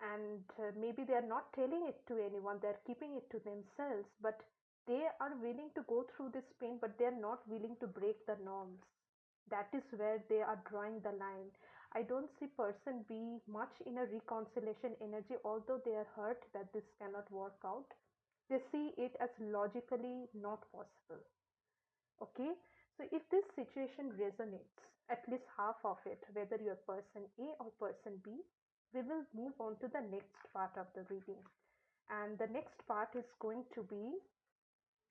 And maybe they are not telling it to anyone, they are keeping it to themselves, but they are willing to go through this pain, but they are not willing to break the norms. That is where they are drawing the line. I don't see person B much in a reconciliation energy, although they are hurt that this cannot work out. They see it as logically not possible. Okay, so if this situation resonates, at least half of it, whether you're person A or person B, we will move on to the next part of the reading. And the next part is going to be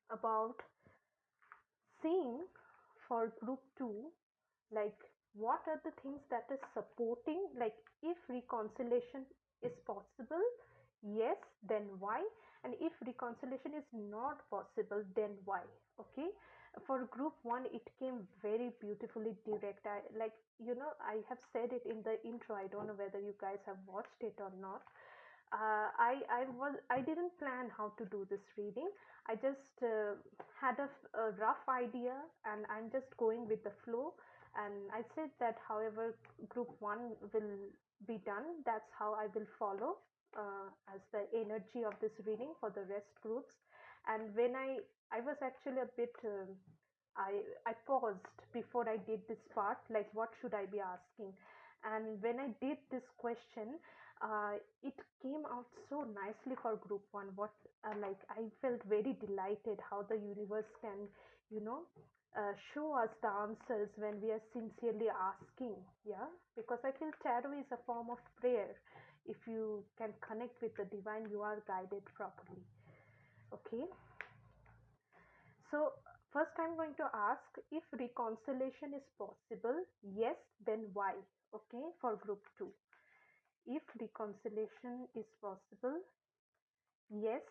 about seeing for group 2, like what are the things that is supporting, like if reconciliation is possible, yes, then why, and if reconciliation is not possible, then why. Okay, for group 1 it came very beautifully direct. I like, I have said it in the intro, I don't know whether you guys have watched it or not. I didn't plan how to do this reading. I just had a rough idea, and I'm just going with the flow. And I said that however group 1 will be done, that's how I will follow as the energy of this reading for the rest groups. And when I was actually a bit I paused before I did this part, like what should I be asking. And when I did this question, it came out so nicely for group 1. What like I felt very delighted how the universe can, you know show us the answers when we are sincerely asking. Yeah, because I feel tarot is a form of prayer. If you can connect with the divine, you are guided properly. Okay, so first I'm going to ask if reconciliation is possible. Yes, then why? Okay, for group 2. If reconciliation is possible, yes,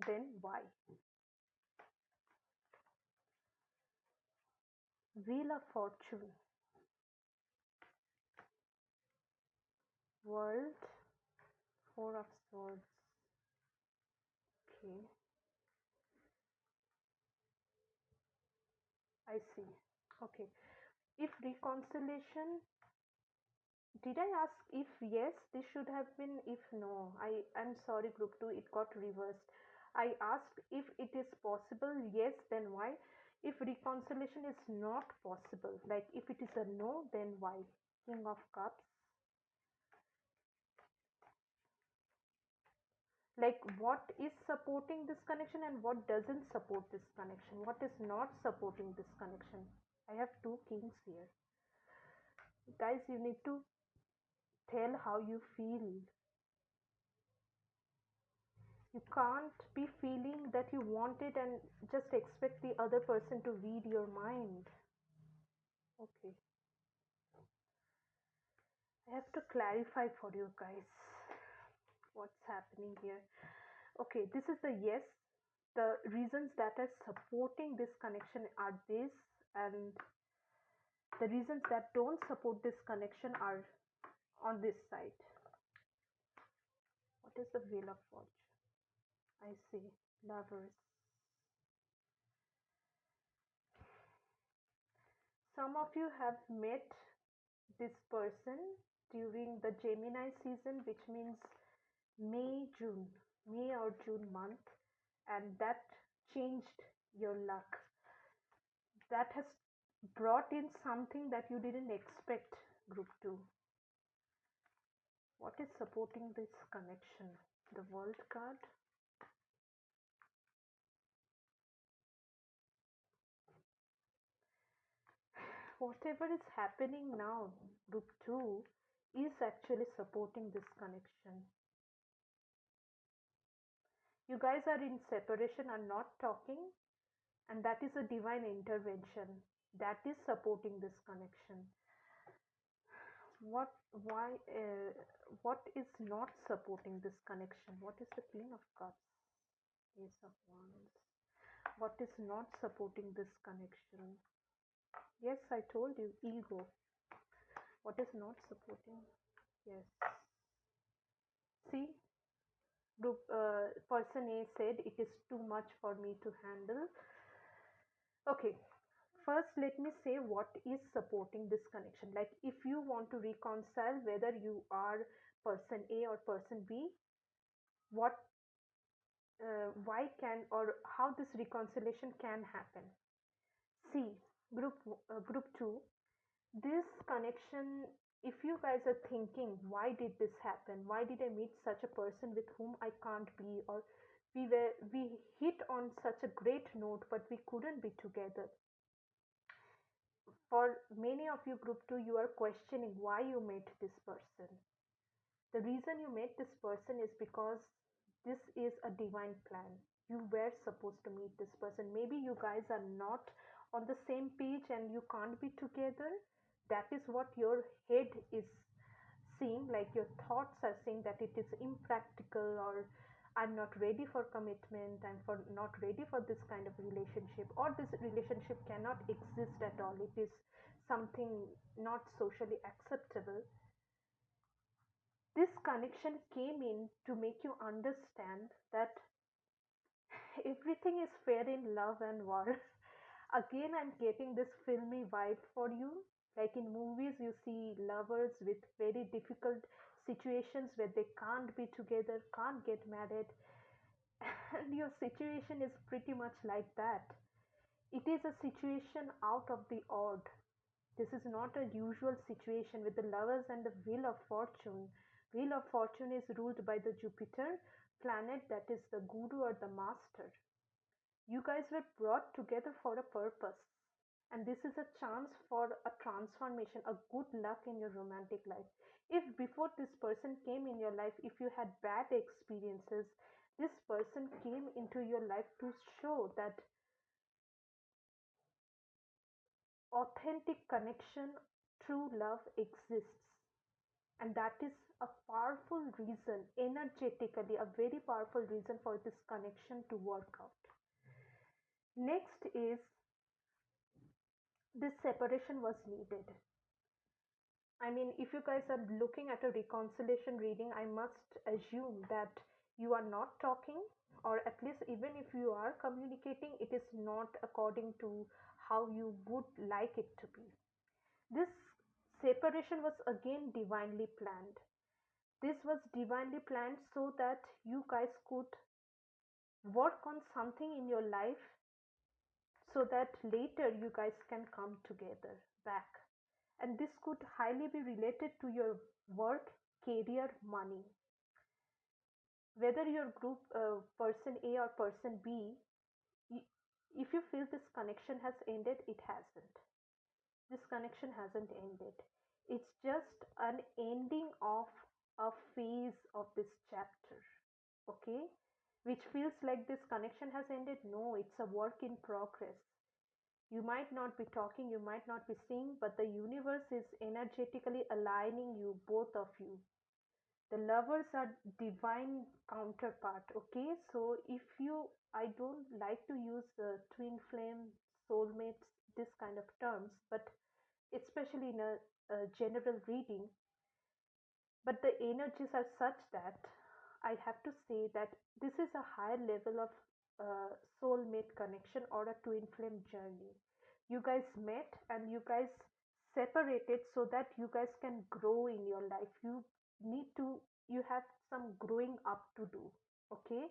then why? Wheel of Fortune, World, Four of Swords. Okay, I see. Okay, if reconciliation, did I ask if yes? This should have been if no. I'm sorry, group 2, it got reversed. I asked if it is possible, yes, then why? If reconciliation is not possible, like if it is a no, then why? King of Cups. Like what is supporting this connection and what doesn't support this connection? What is not supporting this connection? I have two kings here. Guys, you need to tell how you feel. You can't be feeling that you want it and just expect the other person to read your mind. Okay, I have to clarify for you guys what's happening here. Okay, this is the yes. The reasons that are supporting this connection are this, and the reasons that don't support this connection are on this side. What is the Wheel of Fortune? I see. Lovers. Some of you have met this person during the Gemini season, which means May, June, May or June month, and that changed your luck. That has brought in something that you didn't expect, group 2. What is supporting this connection? The World card. Whatever is happening now, group 2, is actually supporting this connection. You guys are in separation and not talking, and that is a divine intervention that is supporting this connection. What is not supporting this connection? What is the Queen of Cups? Ace of Wands. What is not supporting this connection? Yes, I told you, ego. What is not supporting? Yes. See, group person A said it is too much for me to handle. Okay, first let me say what is supporting this connection. Like if you want to reconcile whether you are person A or person B, what why can or how this reconciliation can happen. See, group 2, this connection, if you guys are thinking why did this happen, why did I meet such a person with whom I can't be, or we hit on such a great note but we couldn't be together. For many of you, group 2, you are questioning why you met this person. The reason you met this person is because this is a divine plan. You were supposed to meet this person. Maybe you guys are not on the same page and you can't be together. That is what your head is seeing, like your thoughts are saying that it is impractical, or I'm not ready for commitment, I'm not ready for this kind of relationship, or this relationship cannot exist at all. It is something not socially acceptable. This connection came in to make you understand that everything is fair in love and war. Again, I'm getting this filmy vibe for you. Like in movies, you see lovers with very difficult situations where they can't be together, can't get married, and your situation is pretty much like that. It is a situation out of the odd. This is not a usual situation with the lovers and the Wheel of Fortune. Wheel of Fortune is ruled by the Jupiter planet, that is the guru or the master. You guys were brought together for a purpose, and this is a chance for a transformation, a good luck in your romantic life. If before this person came in your life, if you had bad experiences, this person came into your life to show that authentic connection, true love exists. And that is a powerful reason, energetically, a very powerful reason for this connection to work out. Next is this separation was needed. I mean, if you guys are looking at a reconciliation reading, I must assume that you are not talking, or at least even if you are communicating, it is not according to how you would like it to be. This separation was again divinely planned. This was divinely planned so that you guys could work on something in your life so that later you guys can come together back. And this could highly be related to your work, career, money. Whether your group person A or person B, if you feel this connection has ended, it hasn't. This connection hasn't ended. It's just an ending of a phase of this chapter. Okay? Which feels like this connection has ended. No, it's a work in progress. You might not be talking, you might not be seeing, but the universe is energetically aligning you, both of you. The lovers are divine counterpart. Okay, so if you, I don't like to use the twin flame, soulmates, this kind of terms, but especially in a general reading, but the energies are such that I have to say that this is a higher level of soulmate connection or a twin flame journey. You guys met and you guys separated so that you guys can grow in your life. Need to, you have some growing up to do. Okay,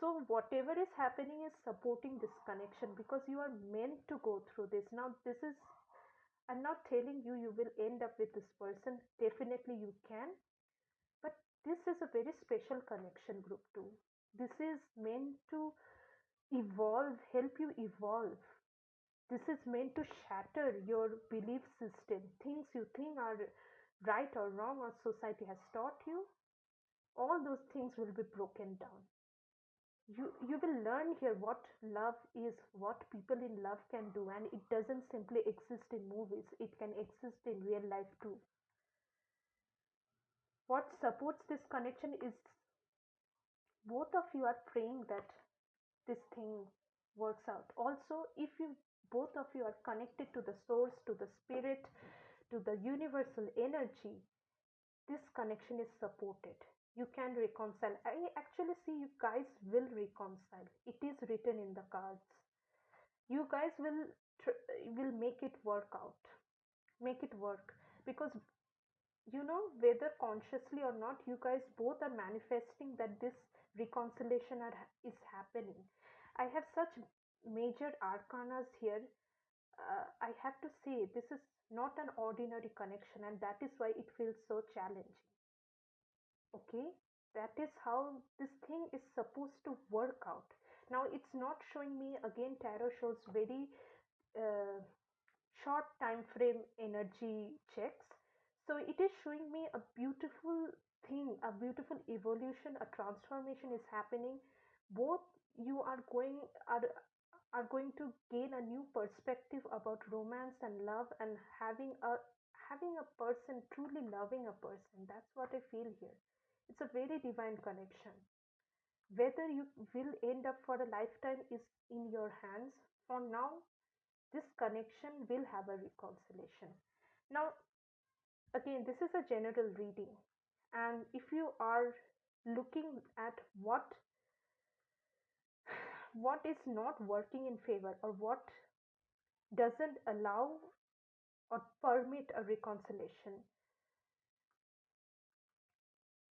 so whatever is happening is supporting this connection because you are meant to go through this. Now, this is, I'm not telling you you will end up with this person. Definitely you can, but this is a very special connection group too. This is meant to evolve, help you evolve. This is meant to shatter your belief system. Things you think are right or wrong or society has taught you, all those things will be broken down. You will learn here what love is, what people in love can do, and it doesn't simply exist in movies, it can exist in real life too. What supports this connection is both of you are praying that this thing works out. Also, if you both of you are connected to the source, to the spirit, to the universal energy, this connection is supported. You can reconcile. I actually see you guys will reconcile. It is written in the cards. You guys will make it work out. Make it work because you know whether consciously or not, you guys both are manifesting that this reconciliation is happening. I have such major arcanas here. I have to say this is not an ordinary connection, and that is why it feels so challenging. Okay, that is how this thing is supposed to work out. Now it's not showing me, again tarot shows very uh, short time frame energy checks. So it is showing me a beautiful thing, a beautiful evolution, a transformation is happening. Both you are going to gain a new perspective about romance and love, and having a person, truly loving a person. That's what I feel here. It's a very divine connection. Whether you will end up for a lifetime is in your hands. For now, this connection will have a reconciliation. Now, again, this is a general reading, and if you are looking at what is not working in favor or what doesn't allow or permit a reconciliation,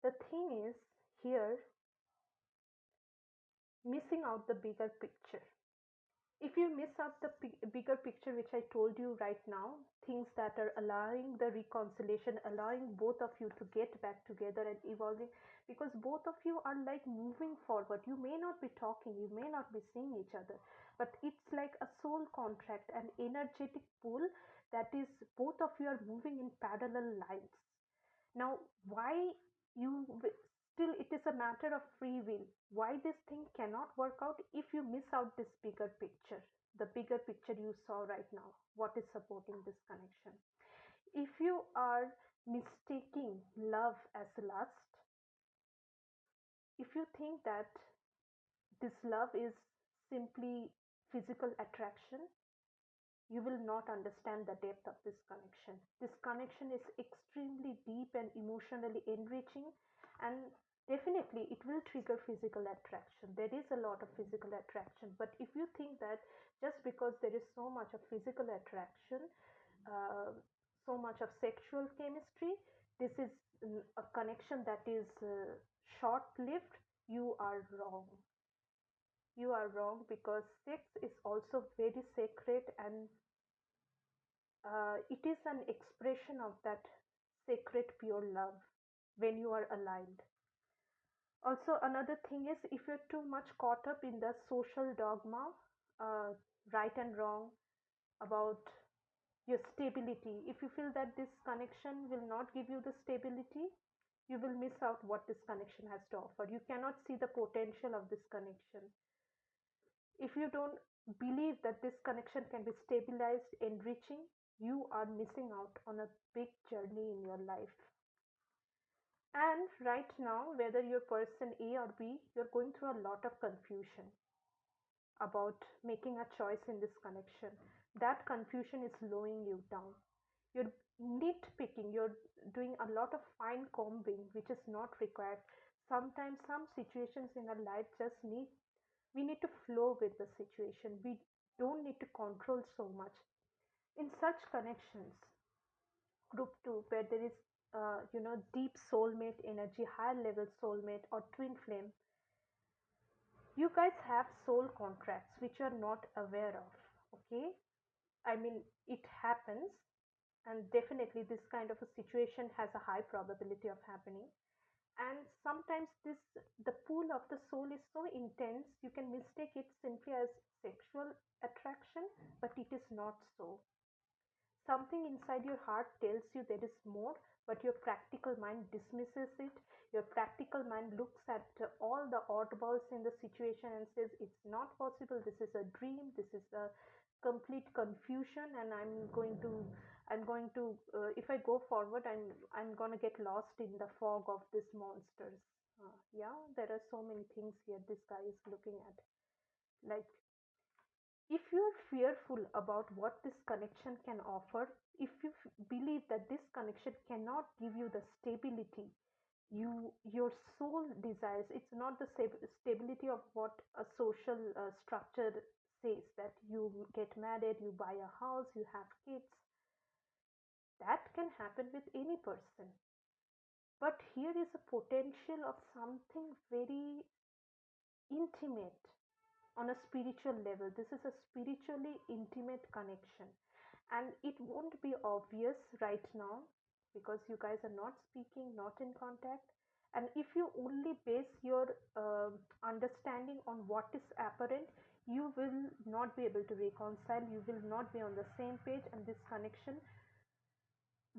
the thing is here missing out the bigger picture. If you miss out the bigger picture, which I told you right now, things that are allowing the reconciliation, allowing both of you to get back together and evolving, because both of you are like moving forward. You may not be talking, you may not be seeing each other, but it's like a soul contract, an energetic pull that is both of you are moving in parallel lines. Now, why you still, it is a matter of free will. Why this thing cannot work out if you miss out this bigger picture, the bigger picture you saw right now, what is supporting this connection. If you are mistaking love as lust, if you think that this love is simply physical attraction, you will not understand the depth of this connection. This connection is extremely deep and emotionally enriching, and definitely it will trigger physical attraction. There is a lot of physical attraction, but if you think that just because there is so much of physical attraction, uh, so much of sexual chemistry, this is a connection that is short lived, you are wrong. you are wrong, because sex is also very sacred, and it is an expression of that sacred pure love when you are aligned. Also, another thing is, if you're too much caught up in the social dogma, uh, right and wrong, about your stability, if you feel that this connection will not give you the stability, you will miss out what this connection has to offer. You cannot see the potential of this connection. If you don't believe that this connection can be stabilized, enriching, you are missing out on a big journey in your life. And right now, whether you're person A or B, you're going through a lot of confusion about making a choice in this connection. That confusion is slowing you down. You're nitpicking, you're doing a lot of fine combing, which is not required. Sometimes some situations in our life just need, we need to flow with the situation. We don't need to control so much. In such connections, group two, where there is deep soulmate energy, higher level soulmate or twin flame, you guys have soul contracts which you're not aware of. Okay, I mean, it happens, and definitely this kind of a situation has a high probability of happening. And sometimes this, the pool of the soul is so intense, you can mistake it simply as sexual attraction, but it is not so. Something inside your heart tells you there is more, but your practical mind dismisses it. Your practical mind looks at all the oddballs in the situation and says, it's not possible, this is a dream, this is a complete confusion, and if I go forward, I'm going to get lost in the fog of these monsters. Yeah, there are so many things here this guy is looking at. Like, if you're fearful about what this connection can offer, if you believe that this connection cannot give you the stability your soul desires, it's not the stability of what a social structure says, that you get married, you buy a house, you have kids. That can happen with any person. But here is a potential of something very intimate on a spiritual level. This is a spiritually intimate connection, and it won't be obvious right now because you guys are not speaking, not in contact. And if you only base your understanding on what is apparent, you will not be able to reconcile, you will not be on the same page, and this connection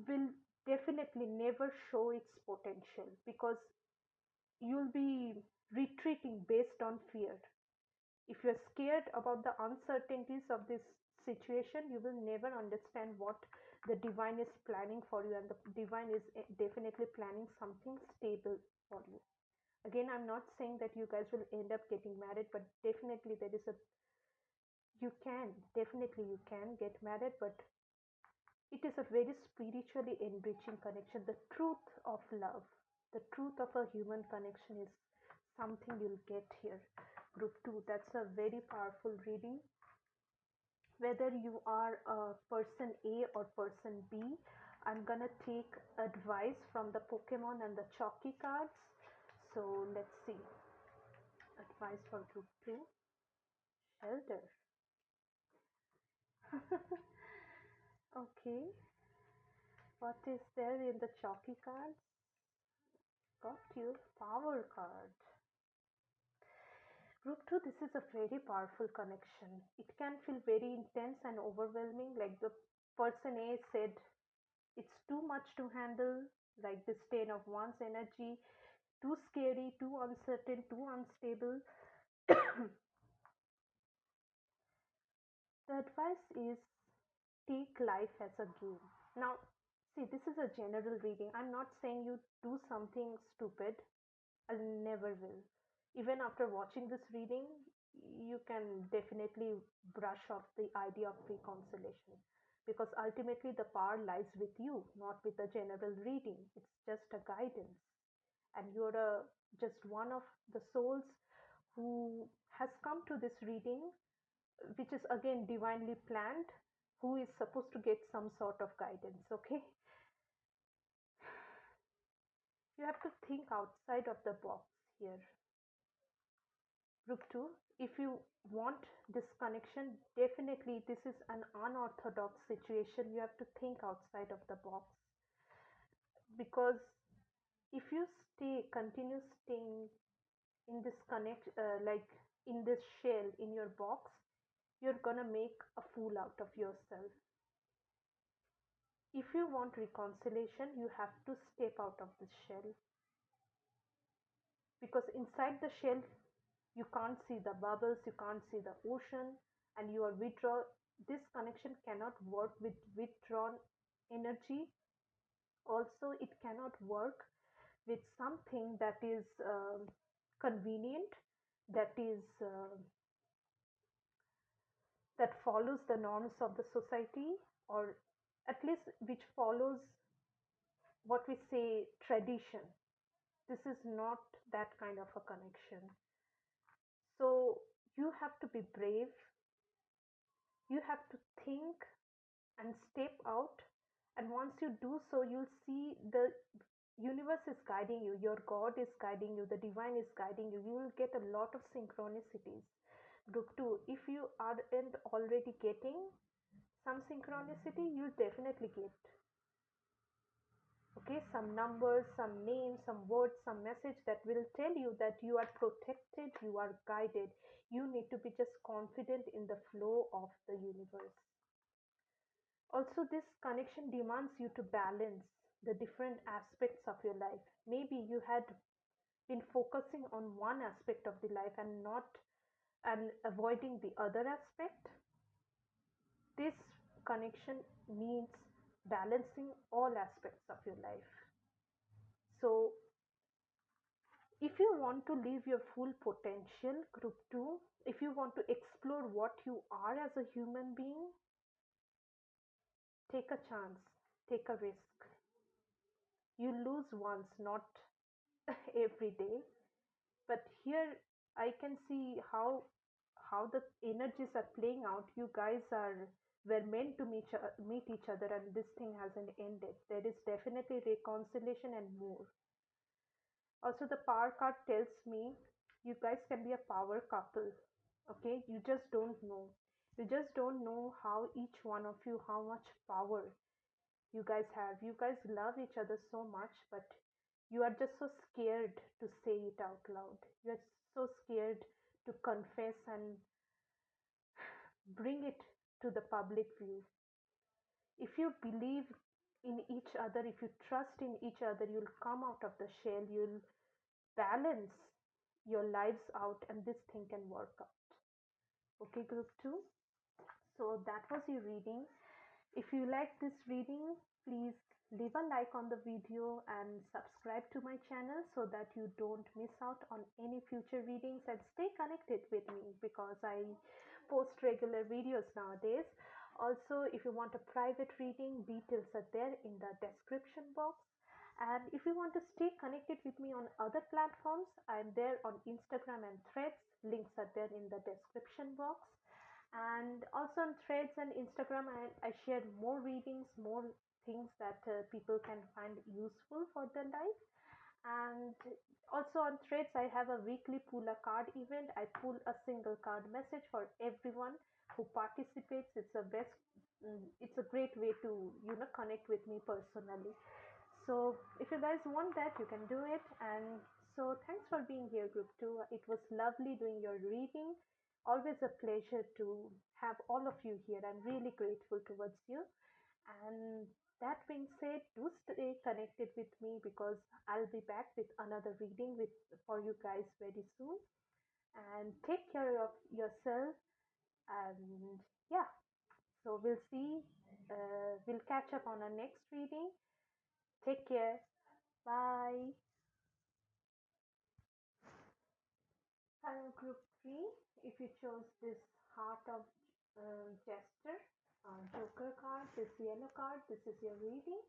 will definitely never show its potential because you'll be retreating based on fear. If you're scared about the uncertainties of this situation, you will never understand what the divine is planning for you, and the divine is definitely planning something stable for you. Again, I'm not saying that you guys will end up getting married, but definitely there is a, you can, definitely you can get married, but it is a very spiritually enriching connection. The truth of love, the truth of a human connection is something you'll get here. Group 2, that's a very powerful reading. Whether you are a person A or person B, I'm gonna take advice from the Pokemon and the Chalky cards. So let's see. Advice for group 2. Shelter. Okay. What is there in the Chalky cards? Got you. Power card. Group 2, this is a very powerful connection. It can feel very intense and overwhelming, like the person A said, it's too much to handle, like the strain of one's energy, too scary, too uncertain, too unstable. The advice is take life as a game. Now, see, this is a general reading. I'm not saying you do something stupid. I never will. Even after watching this reading, you can definitely brush off the idea of reconciliation because ultimately the power lies with you, not with the general reading. It's just a guidance, and you're just one of the souls who has come to this reading, which is again divinely planned, who is supposed to get some sort of guidance. Okay, you have to think outside of the box here. Group 2, if you want this connection, definitely this is an unorthodox situation. You have to think outside of the box, because if you continue staying in this like in this shell in your box, you're gonna make a fool out of yourself. If you want reconciliation, you have to step out of this shell, because inside the shell you can't see the bubbles, you can't see the ocean, and you are withdrawn. This connection cannot work with withdrawn energy. Also, it cannot work with something that is convenient, that is that follows the norms of the society, or at least which follows what we say tradition. This is not that kind of a connection. So you have to be brave, you have to think and step out. And once you do so, you'll see the universe is guiding you, your God is guiding you, the divine is guiding you. You will get a lot of synchronicities. Group 2, if you aren't already getting some synchronicity, you'll definitely get. Okay, some numbers, some names, some words, some message that will tell you that you are protected, you are guided. You need to be just confident in the flow of the universe. Also, this connection demands you to balance the different aspects of your life. Maybe you had been focusing on one aspect of the life and not and avoiding the other aspect. This connection means balancing all aspects of your life. So if you want to live your full potential, group 2, if you want to explore what you are as a human being, take a chance, take a risk. You lose once, not every day. But here I can see how the energies are playing out. You guys are were meant to meet each other, and this thing hasn't ended. There is definitely reconciliation and more. Also, the power card tells me you guys can be a power couple. Okay, you just don't know. You just don't know how each one of you, how much power you guys have. You guys love each other so much, but you are just so scared to say it out loud. You're so scared to confess and bring it to the public view. If you believe in each other, if you trust in each other, you'll come out of the shell, you'll balance your lives out, and this thing can work out. Okay, group 2. So that was your reading. If you like this reading, please leave a like on the video and subscribe to my channel so that you don't miss out on any future readings, and stay connected with me because I post regular videos nowadays. Also, if you want a private reading, details are there in the description box. And if you want to stay connected with me on other platforms, I'm there on Instagram and Threads. Links are there in the description box. And also on Threads and Instagram, I share more readings, more things that people can find useful for their life. And also on Threads, I have a weekly pull a card event. I pull a single card message for everyone who participates. It's a great way to connect with me personally. So if you guys want that, you can do it. And so thanks for being here, group 2. It was lovely doing your reading. Always a pleasure to have all of you here. I'm really grateful towards you. And that being said, do stay connected with me because I'll be back with another reading for you guys very soon. And take care of yourself. And yeah, so we'll see. We'll catch up on our next reading. Take care. Bye. Hello, group 3. If you chose this Heart of Gesture, Joker card, this yellow card, this is your reading.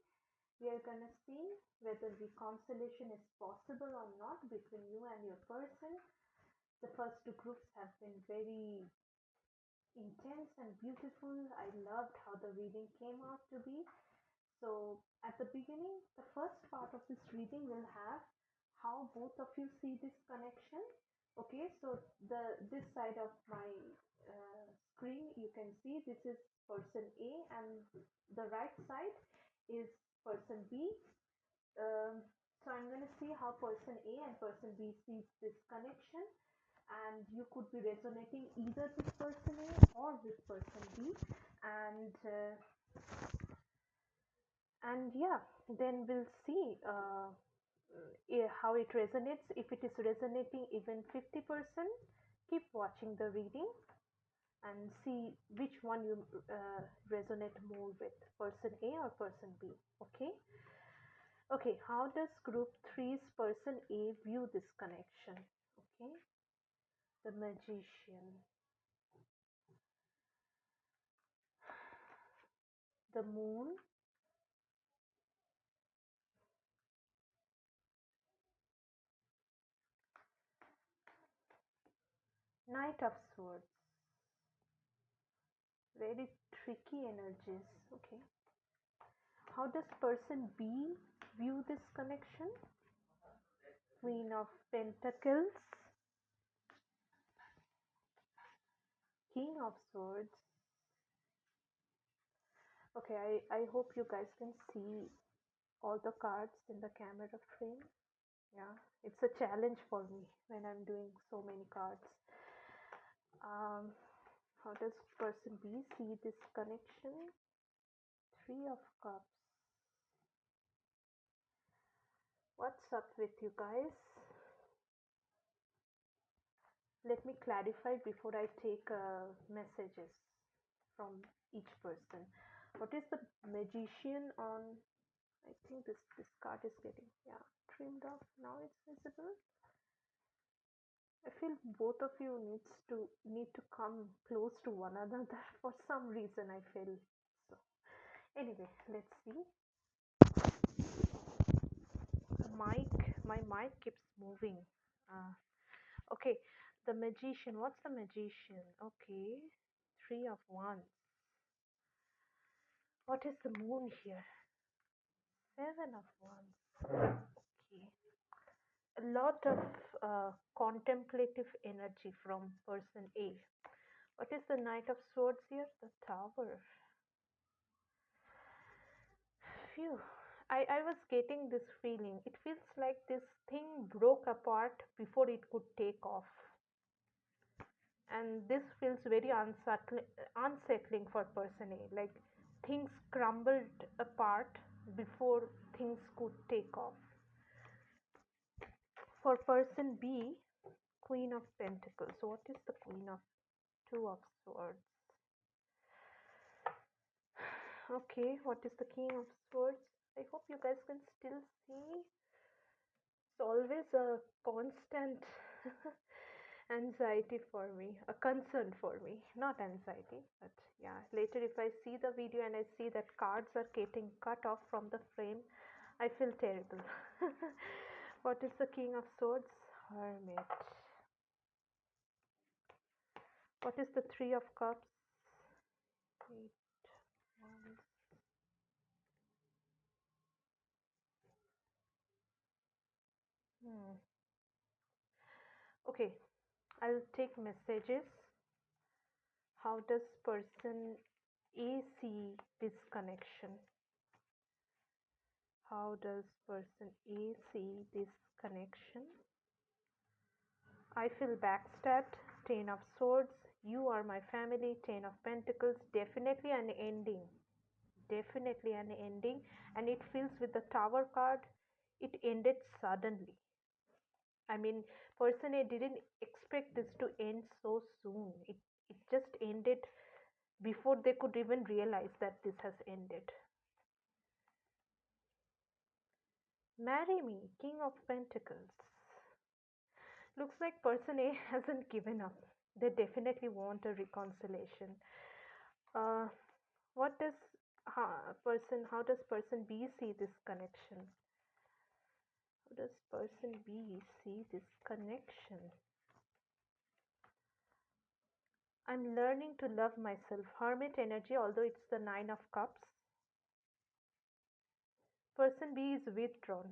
We are gonna see whether reconciliation is possible or not between you and your person. The first two groups have been very intense and beautiful. I loved how the reading came out to be. So, at the beginning, the first part of this reading will have how both of you see this connection. Okay, so this side of my screen, you can see this is person A, and the right side is person B. So I'm going to see how person A and person B sees this connection, and you could be resonating either with person A or with person B, and uh, and yeah, then we'll see how it resonates. If it is resonating even 50%, keep watching the reading and see which one you resonate more with, person A or person B. Okay. Okay, how does group three's person A view this connection? Okay, the magician, the moon, knight of swords, very tricky energies. Okay, how does person B view this connection? Queen of pentacles, king of swords. Okay, I hope you guys can see all the cards in the camera frame. Yeah, it's a challenge for me when I'm doing so many cards. Um, how does person B see this connection? Three of Cups. What's up with you guys? Let me clarify before I take messages from each person. What is the magician on? I think this card is getting, yeah, trimmed off. Now it's visible. I feel both of you need to come close to one another for some reason. I feel so. Anyway, let's see. My mic keeps moving. Uh, okay, the magician. What's the magician? Okay, three of wands. What is the moon here? Seven of wands. Okay, a lot of contemplative energy from person A. What is the knight of swords here? The tower. Phew. I was getting this feeling. It feels like this thing broke apart before it could take off. And this feels very unsettling for person A. Like things crumbled apart before things could take off. For person B, Queen of Pentacles. So what is the Queen of Two of Swords? Okay, what is the King of Swords? I hope you guys can still see. It's always a constant anxiety for me, a concern for me, not anxiety, but yeah. Later, if I see the video and I see that cards are getting cut off from the frame, I feel terrible. What is the King of Swords? Hermit. What is the Three of Cups? Eight Wands. Hmm. Okay, I'll take messages. How does person A see this connection? How does person A see this connection? I feel backstabbed. Ten of Swords. You are my family. Ten of Pentacles. Definitely an ending. Definitely an ending. And it feels with the Tower card, it ended suddenly. I mean, person A didn't expect this to end so soon. It just ended before they could even realize that this has ended. Marry me, King of Pentacles. Looks like person A hasn't given up. They definitely want a reconciliation. Uh, what does how does person B see this connection? How does person B see this connection? I'm learning to love myself. Hermit energy, although it's the Nine of Cups. Person B is withdrawn.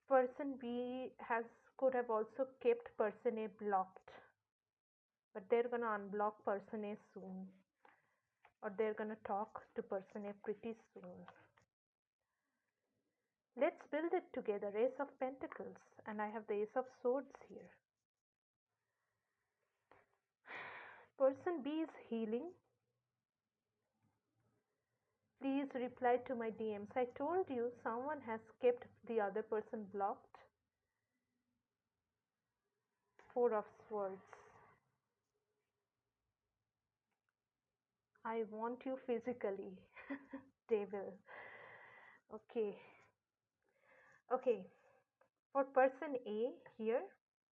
Person B has could have also kept person A blocked, but they're gonna unblock person A soon, or they're gonna talk to person A pretty soon. Let's build it together. Ace of Pentacles, and I have the Ace of Swords here. Person B is healing. Please reply to my DMs. I told you someone has kept the other person blocked. Four of Swords. I want you physically, devil. Okay. Okay. For person A here,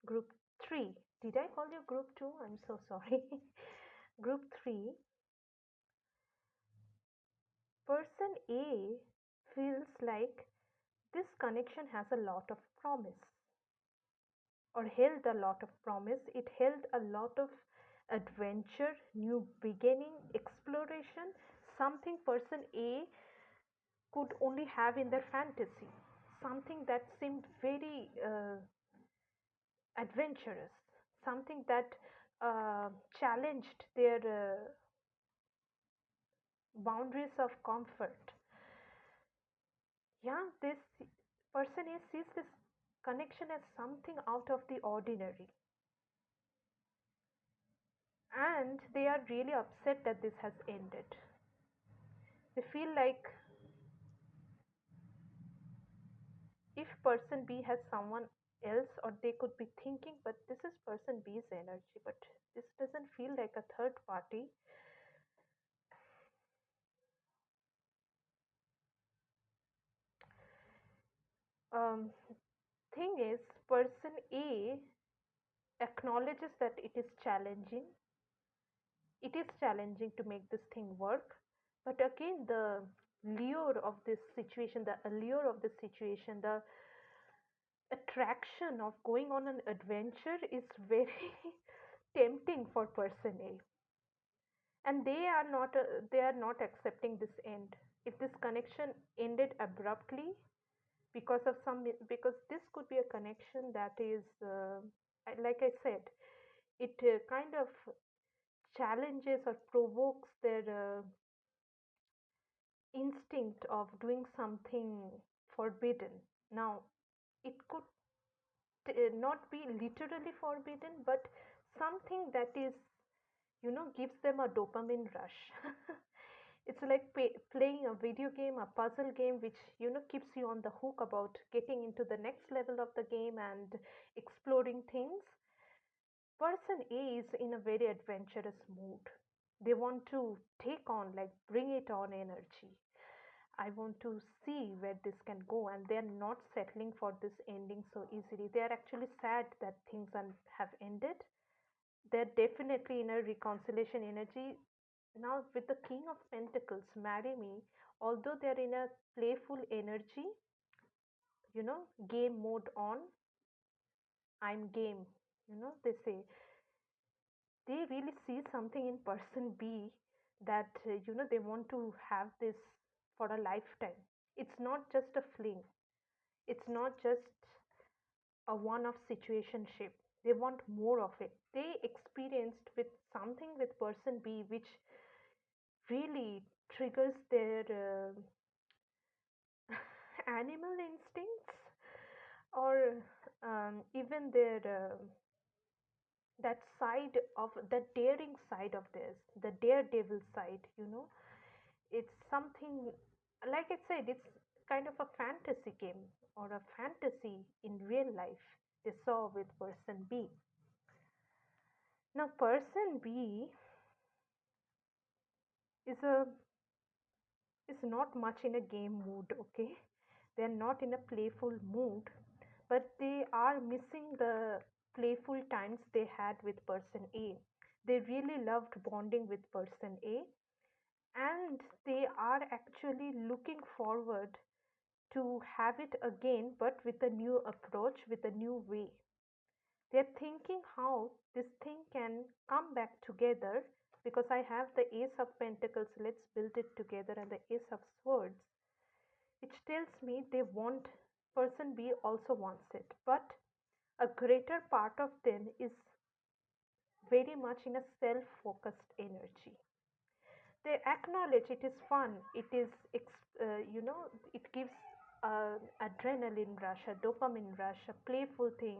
group 3. Did I call you group 2? I'm so sorry. Group 3. Person A feels like this connection has a lot of promise, or held a lot of promise. It held a lot of adventure, new beginning, exploration, something person A could only have in their fantasy, something that seemed very adventurous, something that challenged their boundaries of comfort. Yeah, this person A sees this connection as something out of the ordinary, and they are really upset that this has ended. They feel like if person B has someone else, or they could be thinking, but this is person B's energy, but this doesn't feel like a third party. um, Thing is, person A acknowledges that it is challenging to make this thing work, but again the lure of this situation, the allure of the situation, the attraction of going on an adventure is very tempting for person A, and they are not accepting this end. If this connection ended abruptly because of some, because this could be a connection that is like I said, it kind of challenges or provokes their instinct of doing something forbidden. Now, it could not be literally forbidden, but something that is, gives them a dopamine rush. It's like playing a video game, a puzzle game, which, keeps you on the hook about getting into the next level of the game and exploring things. Person A is in a very adventurous mood. They want to take on, like, bring it on energy. I want to see where this can go, and they're not settling for this ending so easily. They are actually sad that things have ended. They're definitely in a reconciliation energy. Now, with the King of Pentacles, marry me, although they're in a playful energy, game mode on, I'm game, they say, they really see something in person B that, they want to have this for a lifetime. It's not just a fling, it's not just a one off situationship. They want more of it. They experienced with something with person B which really triggers their animal instincts, or even their that side of the daring side of this, the daredevil side. It's something, like I said, it's kind of a fantasy game, or a fantasy in real life they saw with person B. Now, person B is a is not much in a game mood, okay? They're not in a playful mood, but they are missing the playful times they had with person A. They really loved bonding with person A, and they are actually looking forward to have it again, but with a new approach, with a new way. They're thinking how this thing can come back together, because I have the Ace of Pentacles, let's build it together, and the Ace of Swords, which tells me they want, person B also wants it, but A greater part of them is very much in a self focused energy. They acknowledge it is fun, it is, it gives adrenaline rush, a dopamine rush, a playful thing,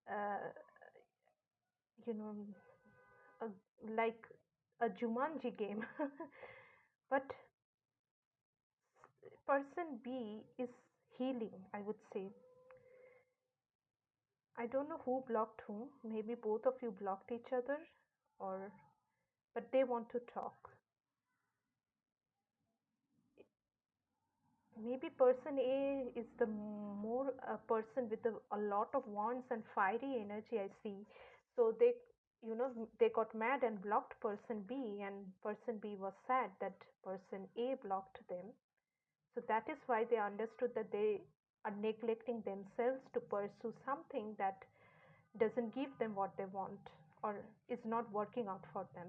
uh, you know, a, like a Jumanji game. But person B is healing, I would say. I don't know who blocked whom. Maybe both of you blocked each other, or but they want to talk. Maybe person A is the more a person with a lot of wands and fiery energy I see. So they got mad and blocked person B, and person B was sad that person A blocked them. So that is why they understood that they are neglecting themselves to pursue something that doesn't give them what they want or is not working out for them.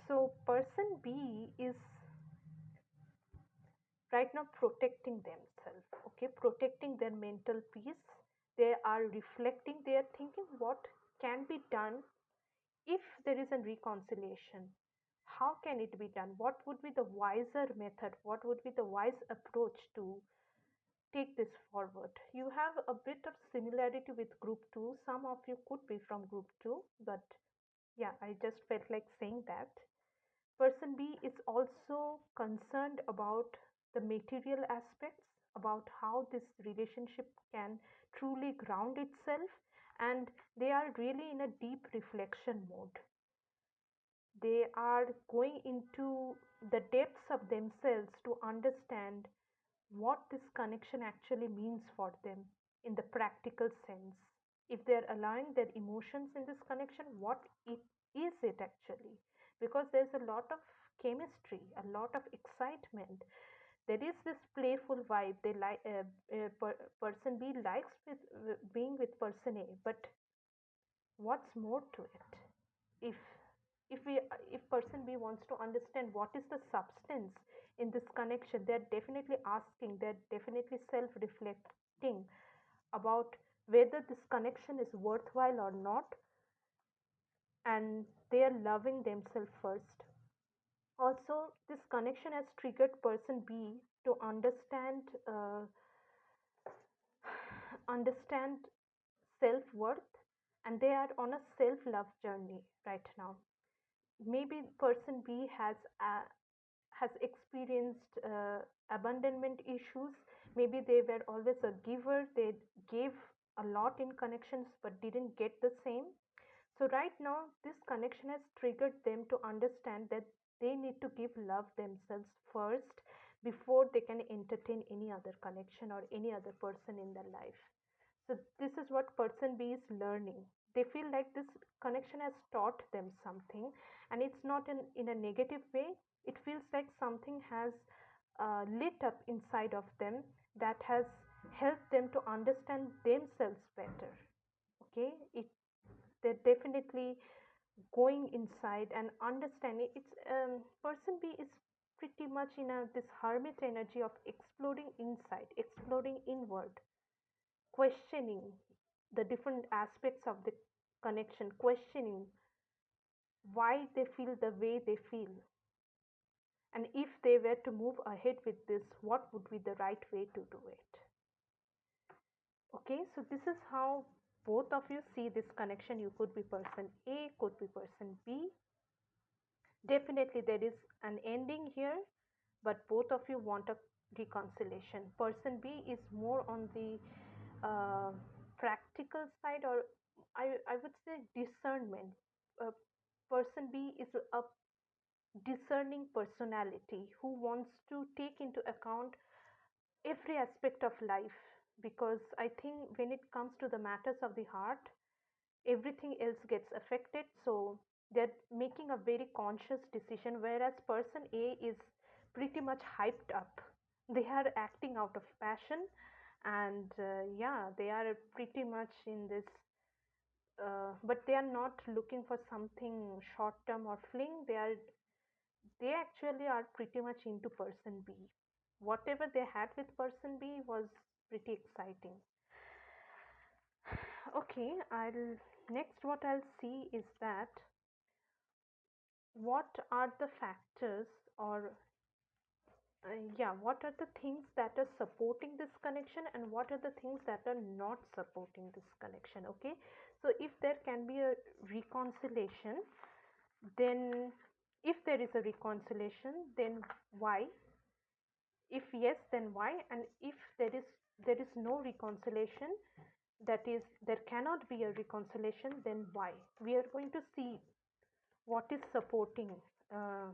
So person B is right now protecting themselves, okay, protecting their mental peace. They are reflecting, they are thinking what can be done if there is a reconciliation. How can it be done? What would be the wiser method? What would be the wise approach to take this forward? You have a bit of similarity with group 2. Some of you could be from group 2, but yeah, I just felt like saying that. Person B is also concerned about the material aspects, about how this relationship can truly ground itself, and they are really in a deep reflection mode. They are going into the depths of themselves to understand what this connection actually means for them in the practical sense. If they're allowing their emotions in this connection, what it is it actually? Because there's a lot of chemistry, a lot of excitement. There is this playful vibe. They like person B likes with being with person A, but what's more to it? If if person B wants to understand what is the substance in this connection, they're definitely asking, they're definitely self-reflecting about whether this connection is worthwhile or not, and they are loving themselves first. Also, this connection has triggered person B to understand self-worth, and they are on a self-love journey right now. Maybe person B has experienced abandonment issues. Maybe they were always a giver. They gave a lot in connections but didn't get the same. So right now, this connection has triggered them to understand that they need to give love themselves first before they can entertain any other connection or any other person in their life. So this is what person B is learning. They feel like this connection has taught them something, and it's not in a negative way. It feels like something has lit up inside of them that has helped them to understand themselves better. Okay, they're definitely going inside and understanding. It's person B is pretty much in a this hermit energy of exploring inside, exploring inward, questioning the different aspects of the connection, questioning why they feel the way they feel, and if they were to move ahead with this, what would be the right way to do it. Okay, so this is how both of you see this connection. You could be person A, could be person B. Definitely there is an ending here, but both of you want a reconciliation. Person B is more on the uh, practical side, or I would say discernment. uh, Person B is a discerning personality who wants to take into account every aspect of life, because I think when it comes to the matters of the heart, everything else gets affected. So they're making a very conscious decision, whereas person A is pretty much hyped up. They are acting out of passion, and yeah, they are pretty much in this. But they are not looking for something short term or fling. They actually are pretty much into person B. Whatever they had with person B was pretty exciting. Okay, I'll next what I'll see is that what are the factors or yeah, what are the things that are supporting this connection and what are the things that are not supporting this connection. Okay, so if there can be a reconciliation, then if there is a reconciliation, then why? If yes, then why? And if there is no reconciliation, that is there cannot be a reconciliation, then why? We are going to see what is supporting uh,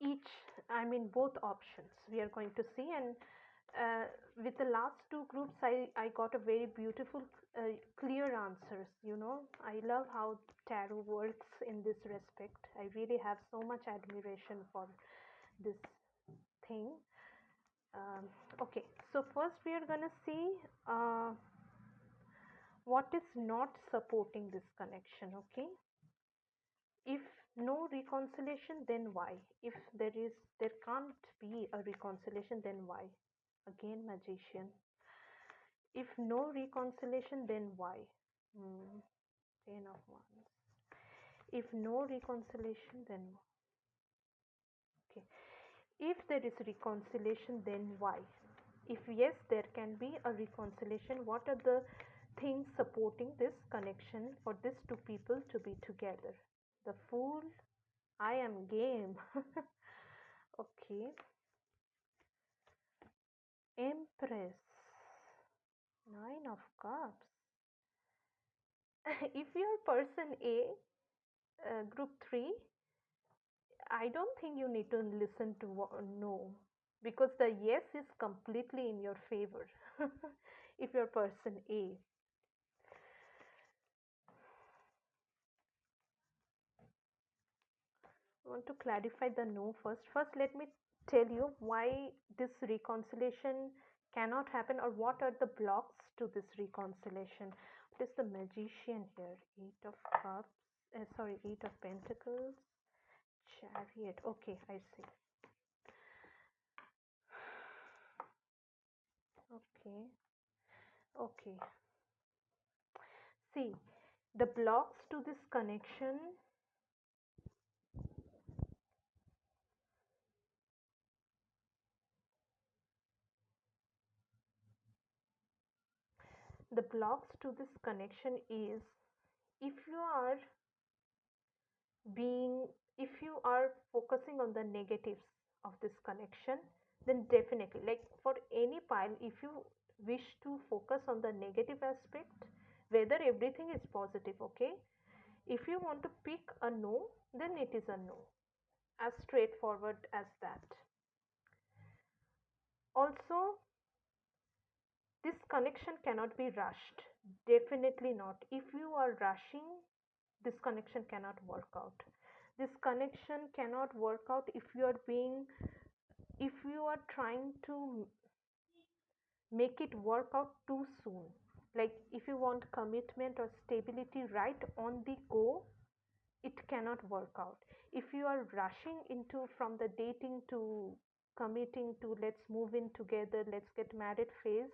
each, I mean both options we are going to see. And with the last two groups, I got a very beautiful clear answers. I love how tarot works in this respect. I really have so much admiration for this thing. um, okay, so first we are going to see what is not supporting this connection. Okay, if no reconciliation, then why? If there can't be a reconciliation, then why? Again, magician. If no reconciliation, then why? Hmm. Ten of Wands. If no reconciliation, then okay. If there is reconciliation, then why? If yes, there can be a reconciliation. What are the things supporting this connection for these two people to be together? The Fool. I am game. Okay. Empress. Nine of Cups. If you're person A, group 3, I don't think you need to listen to no, because the yes is completely in your favor. If you're person A. I want to clarify the no first. First, let me tell you why this reconciliation cannot happen, or what are the blocks to this reconciliation. What is the Magician here? Eight of Cups. Sorry, Eight of Pentacles. Chariot. Okay, I see. Okay. Okay. See, the blocks to this connection, is if you are being, if you are focusing on the negatives of this connection, then definitely, like for any pile, if you wish to focus on the negative aspect, whether everything is positive, okay? If you want to pick a no, then it is a no, as straightforward as that. Also, this connection cannot be rushed. Definitely not. If you are rushing, this connection cannot work out. This connection cannot work out if you are trying to make it work out too soon. Like if you want commitment or stability right on the go, it cannot work out. If you are rushing into from the dating to committing to let's move in together, let's get married phase,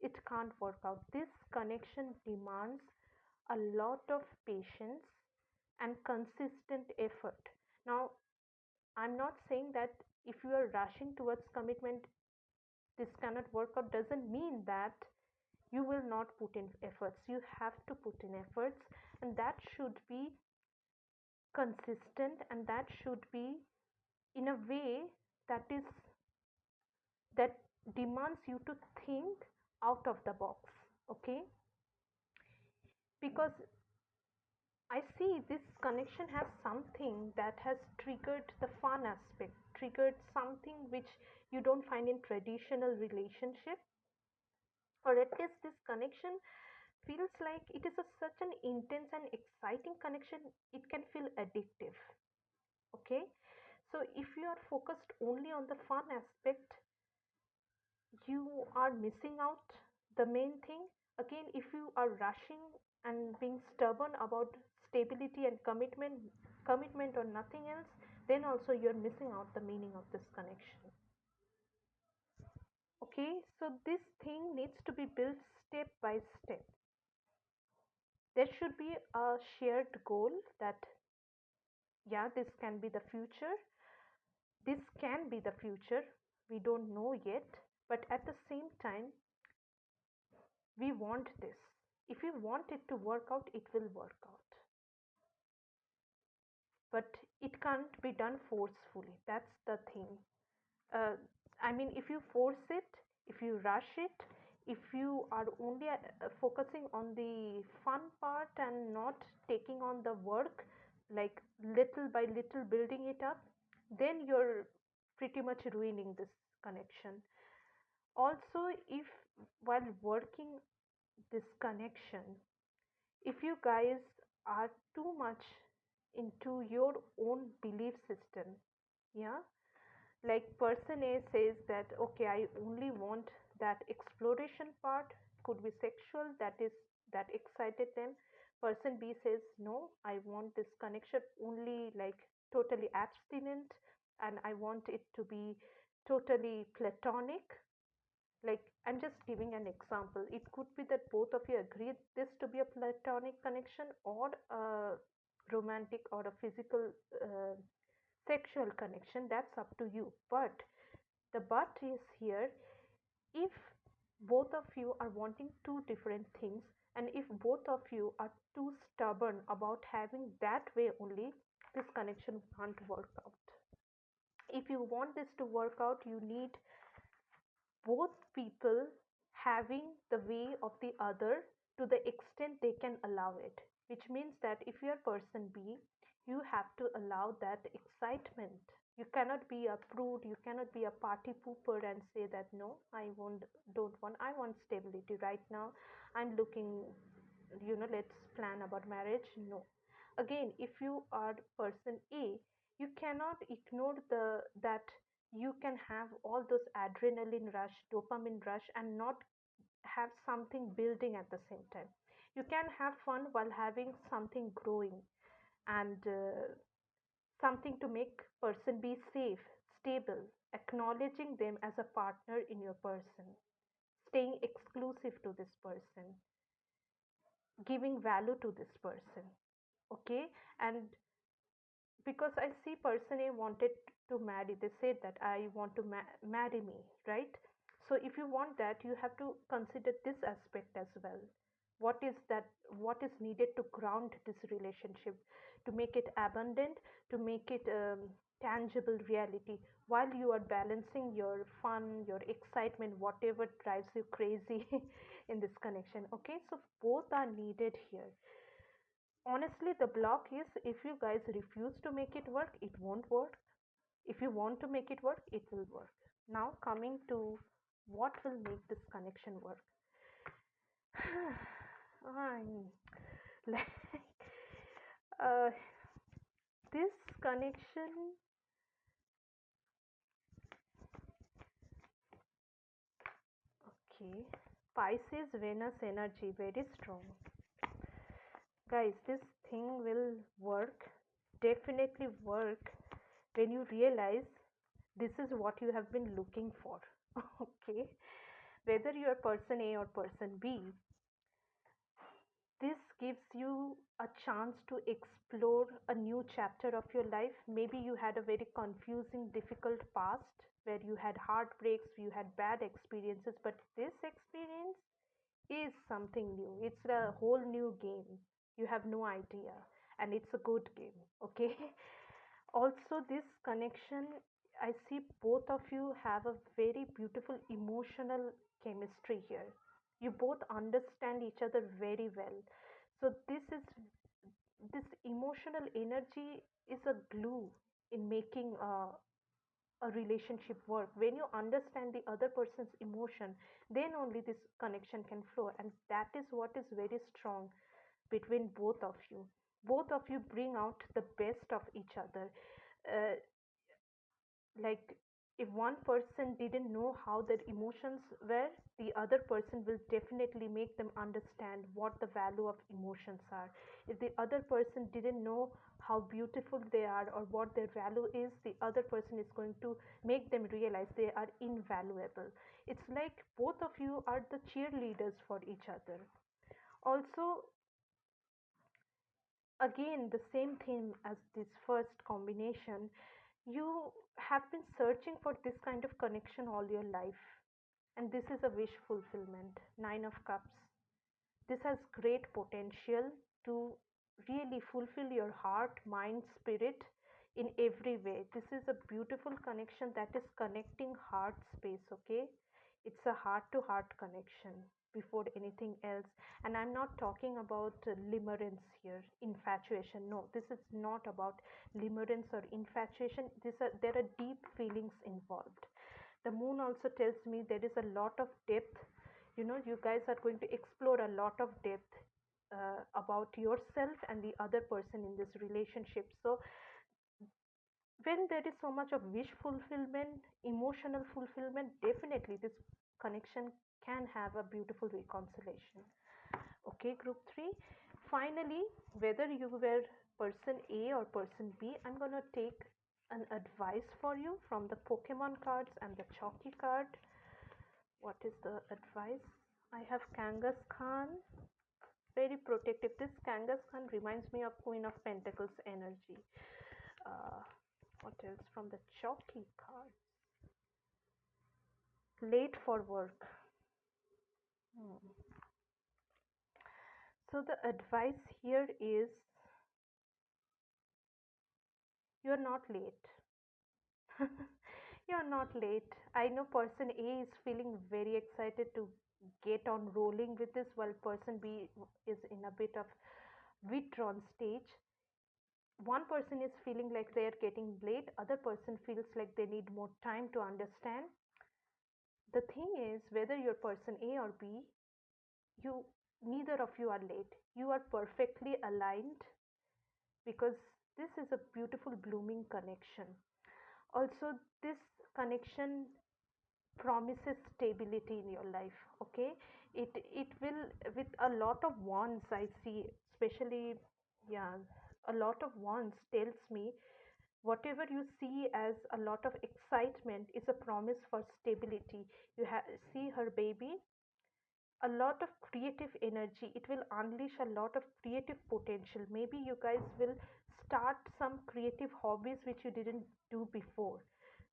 it can't work out. This connection demands a lot of patience and consistent effort. Now, I'm not saying that if you are rushing towards commitment, this cannot work out, doesn't mean that you will not put in efforts. You have to put in efforts, and that should be consistent, and that should be in a way that is that demands you to think out of the box. Okay, because I see this connection has something that has triggered the fun aspect, triggered something which you don't find in traditional relationship, or at least this connection feels like it is such an intense and exciting connection, it can feel addictive. Okay, so if you are focused only on the fun aspect, you are missing out the main thing. Again, if you are rushing and being stubborn about stability and commitment or nothing else, then also you're missing out the meaning of this connection. Okay, so this thing needs to be built step by step. There should be a shared goal that, yeah, this can be the future. This can be the future. We don't know yet. But at the same time, we want this. If you want it to work out, it will work out. But it can't be done forcefully. That's the thing. uh, I mean, if you force it, if you rush it, if you are only focusing on the fun part and not taking on the work, like little by little building it up, then you're pretty much ruining this connection. Also, if while working this connection, if you guys are too much into your own belief system, yeah, like person A says that okay, I only want that exploration part, could be sexual, that excited them. Person B says no, I want this connection only like totally abstinent, and I want it to be totally platonic. Like, I'm just giving an example. It could be that both of you agree this to be a platonic connection or a romantic or a physical sexual connection. That's up to you. But is here, if both of you are wanting two different things, and if both of you are too stubborn about having that way only, this connection can't work out. If you want this to work out, you need both people having the way of the other to the extent they can allow it. Which means that if you are person B, you have to allow that excitement. You cannot be a prude, you cannot be a party pooper and say that no, don't want, I want stability right now. I'm looking, let's plan about marriage. No. Again, if you are person A, you cannot ignore the that you can have all those adrenaline rush, dopamine rush, and not have something building at the same time. You can have fun while having something growing, and something to make person be safe, stable, acknowledging them as a partner in your person, staying exclusive to this person, giving value to this person. Okay, and because I see person A wanted to marry, they said that I want to marry me, right? So if you want that, you have to consider this aspect as well. What is that? What is needed to ground this relationship, to make it abundant, to make it tangible reality, while you are balancing your fun, your excitement, whatever drives you crazy in this connection. Okay, so both are needed here. Honestly, the block is if you guys refuse to make it work, it won't work. If you want to make it work, it will work. Now, coming to what will make this connection work. I'm like, uh, this connection, okay. Pisces Venus energy, very strong. Guys, this thing will work, definitely work when you realize this is what you have been looking for. Okay, whether you're person A or person B, this gives you a chance to explore a new chapter of your life. Maybe you had a very confusing, difficult past where you had heartbreaks, you had bad experiences, but this experience is something new. It's a whole new game. You have no idea, and it's a good game. Okay. Also, this connection, I see both of you have a very beautiful emotional chemistry here. You both understand each other very well. So this emotional energy is a glue in making a relationship work. When you understand the other person's emotion, then only this connection can flow, and that is what is very strong between both of you. Both of you bring out the best of each other. uh, like if one person didn't know how their emotions were, the other person will definitely make them understand what the value of emotions are. If the other person didn't know how beautiful they are or what their value is, the other person is going to make them realize they are invaluable. It's like both of you are the cheerleaders for each other. Also, again, the same theme as this first combination, you have been searching for this kind of connection all your life, and this is a wish fulfillment. Nine of Cups. This has great potential to really fulfill your heart, mind, spirit in every way. This is a beautiful connection that is connecting heart space, okay? It's a heart to heart connection before anything else. And I'm not talking about limerence here, infatuation. No, this is not about limerence or infatuation. There are deep feelings involved. The moon also tells me there is a lot of depth. You guys are going to explore a lot of depth about yourself and the other person in this relationship. So when there is so much of wish fulfillment, emotional fulfillment, definitely this connection can have a beautiful reconciliation. Okay, group 3. Finally, whether you were person A or person B, I'm going to take an advice for you from the Pokemon cards and the Chalky card. What is the advice? I have Kangas Khan, very protective. This Kangas Khan reminds me of Queen of Pentacles energy. Uh, what else from the Chalky card? Late for work. Hmm. So the advice here is you're not late. You're not late. I know person A is feeling very excited to get on rolling with this, while person B is in a bit of withdrawn stage. One person is feeling like they are getting late, other person feels like they need more time to understand. The thing is, whether you're person A or B, you neither of you are late. You are perfectly aligned, because this is a beautiful blooming connection. Also, this connection promises stability in your life. Okay, it will, with a lot of wands I see, especially, yeah, a lot of wands tells me whatever you see as a lot of excitement is a promise for stability. See her baby, a lot of creative energy. It will unleash a lot of creative potential. Maybe you guys will start some creative hobbies which you didn't do before,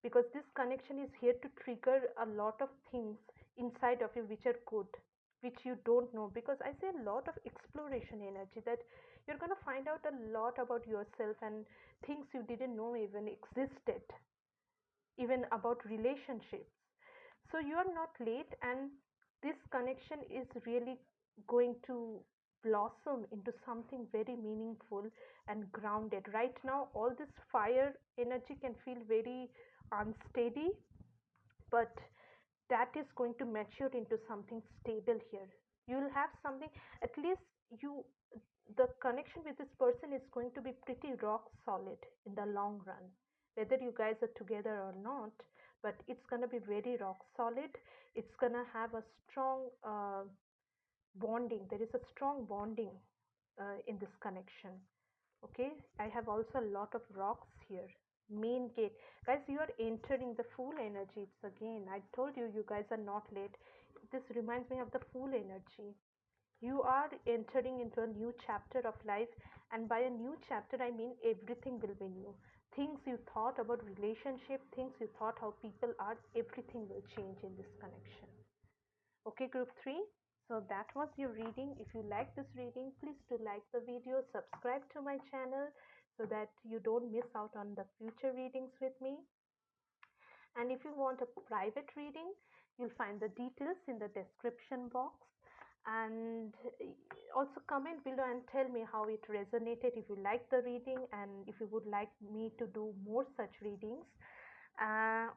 because this connection is here to trigger a lot of things inside of you which are good, which you don't know. Because I see a lot of exploration energy, that you're going to find out a lot about yourself and things you didn't know even existed, even about relationships. So you are not late, and this connection is really going to blossom into something very meaningful and grounded. Right now, all this fire energy can feel very unsteady, but that is going to mature into something stable here. You'll have something, at least you, the connection with this person is going to be pretty rock solid in the long run, whether you guys are together or not, but it's going to be very rock solid. It's going to have a strong bonding. There is a strong bonding in this connection. Okay, I have also a lot of rocks here. Main gate. Guys, you are entering the Fool energy. It's again, I told you, you guys are not late. This reminds me of the Fool energy. You are entering into a new chapter of life, and by a new chapter, I mean everything will be new. Things you thought about relationship, things you thought how people are, everything will change in this connection. Okay, group 3. So that was your reading. If you like this reading, please do like the video, subscribe to my channel so that you don't miss out on the future readings with me. And if you want a private reading, you'll find the details in the description box. And also comment below and tell me how it resonated, if you like the reading and if you would like me to do more such readings.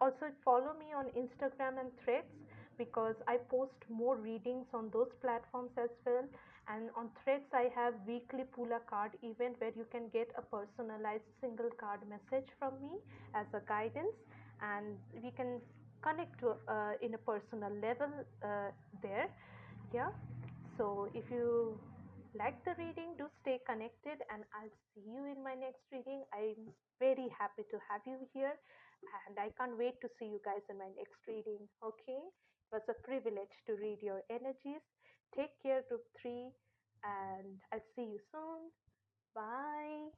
Also follow me on Instagram and Threads, because I post more readings on those platforms as well. And on Threads I have weekly Pula card event where you can get a personalized single card message from me as a guidance. and we can connect to in a personal level there. Yeah. So if you like the reading, do stay connected, and I'll see you in my next reading. I'm very happy to have you here, and I can't wait to see you guys in my next reading. Okay, it was a privilege to read your energies. Take care, group 3, and I'll see you soon. Bye.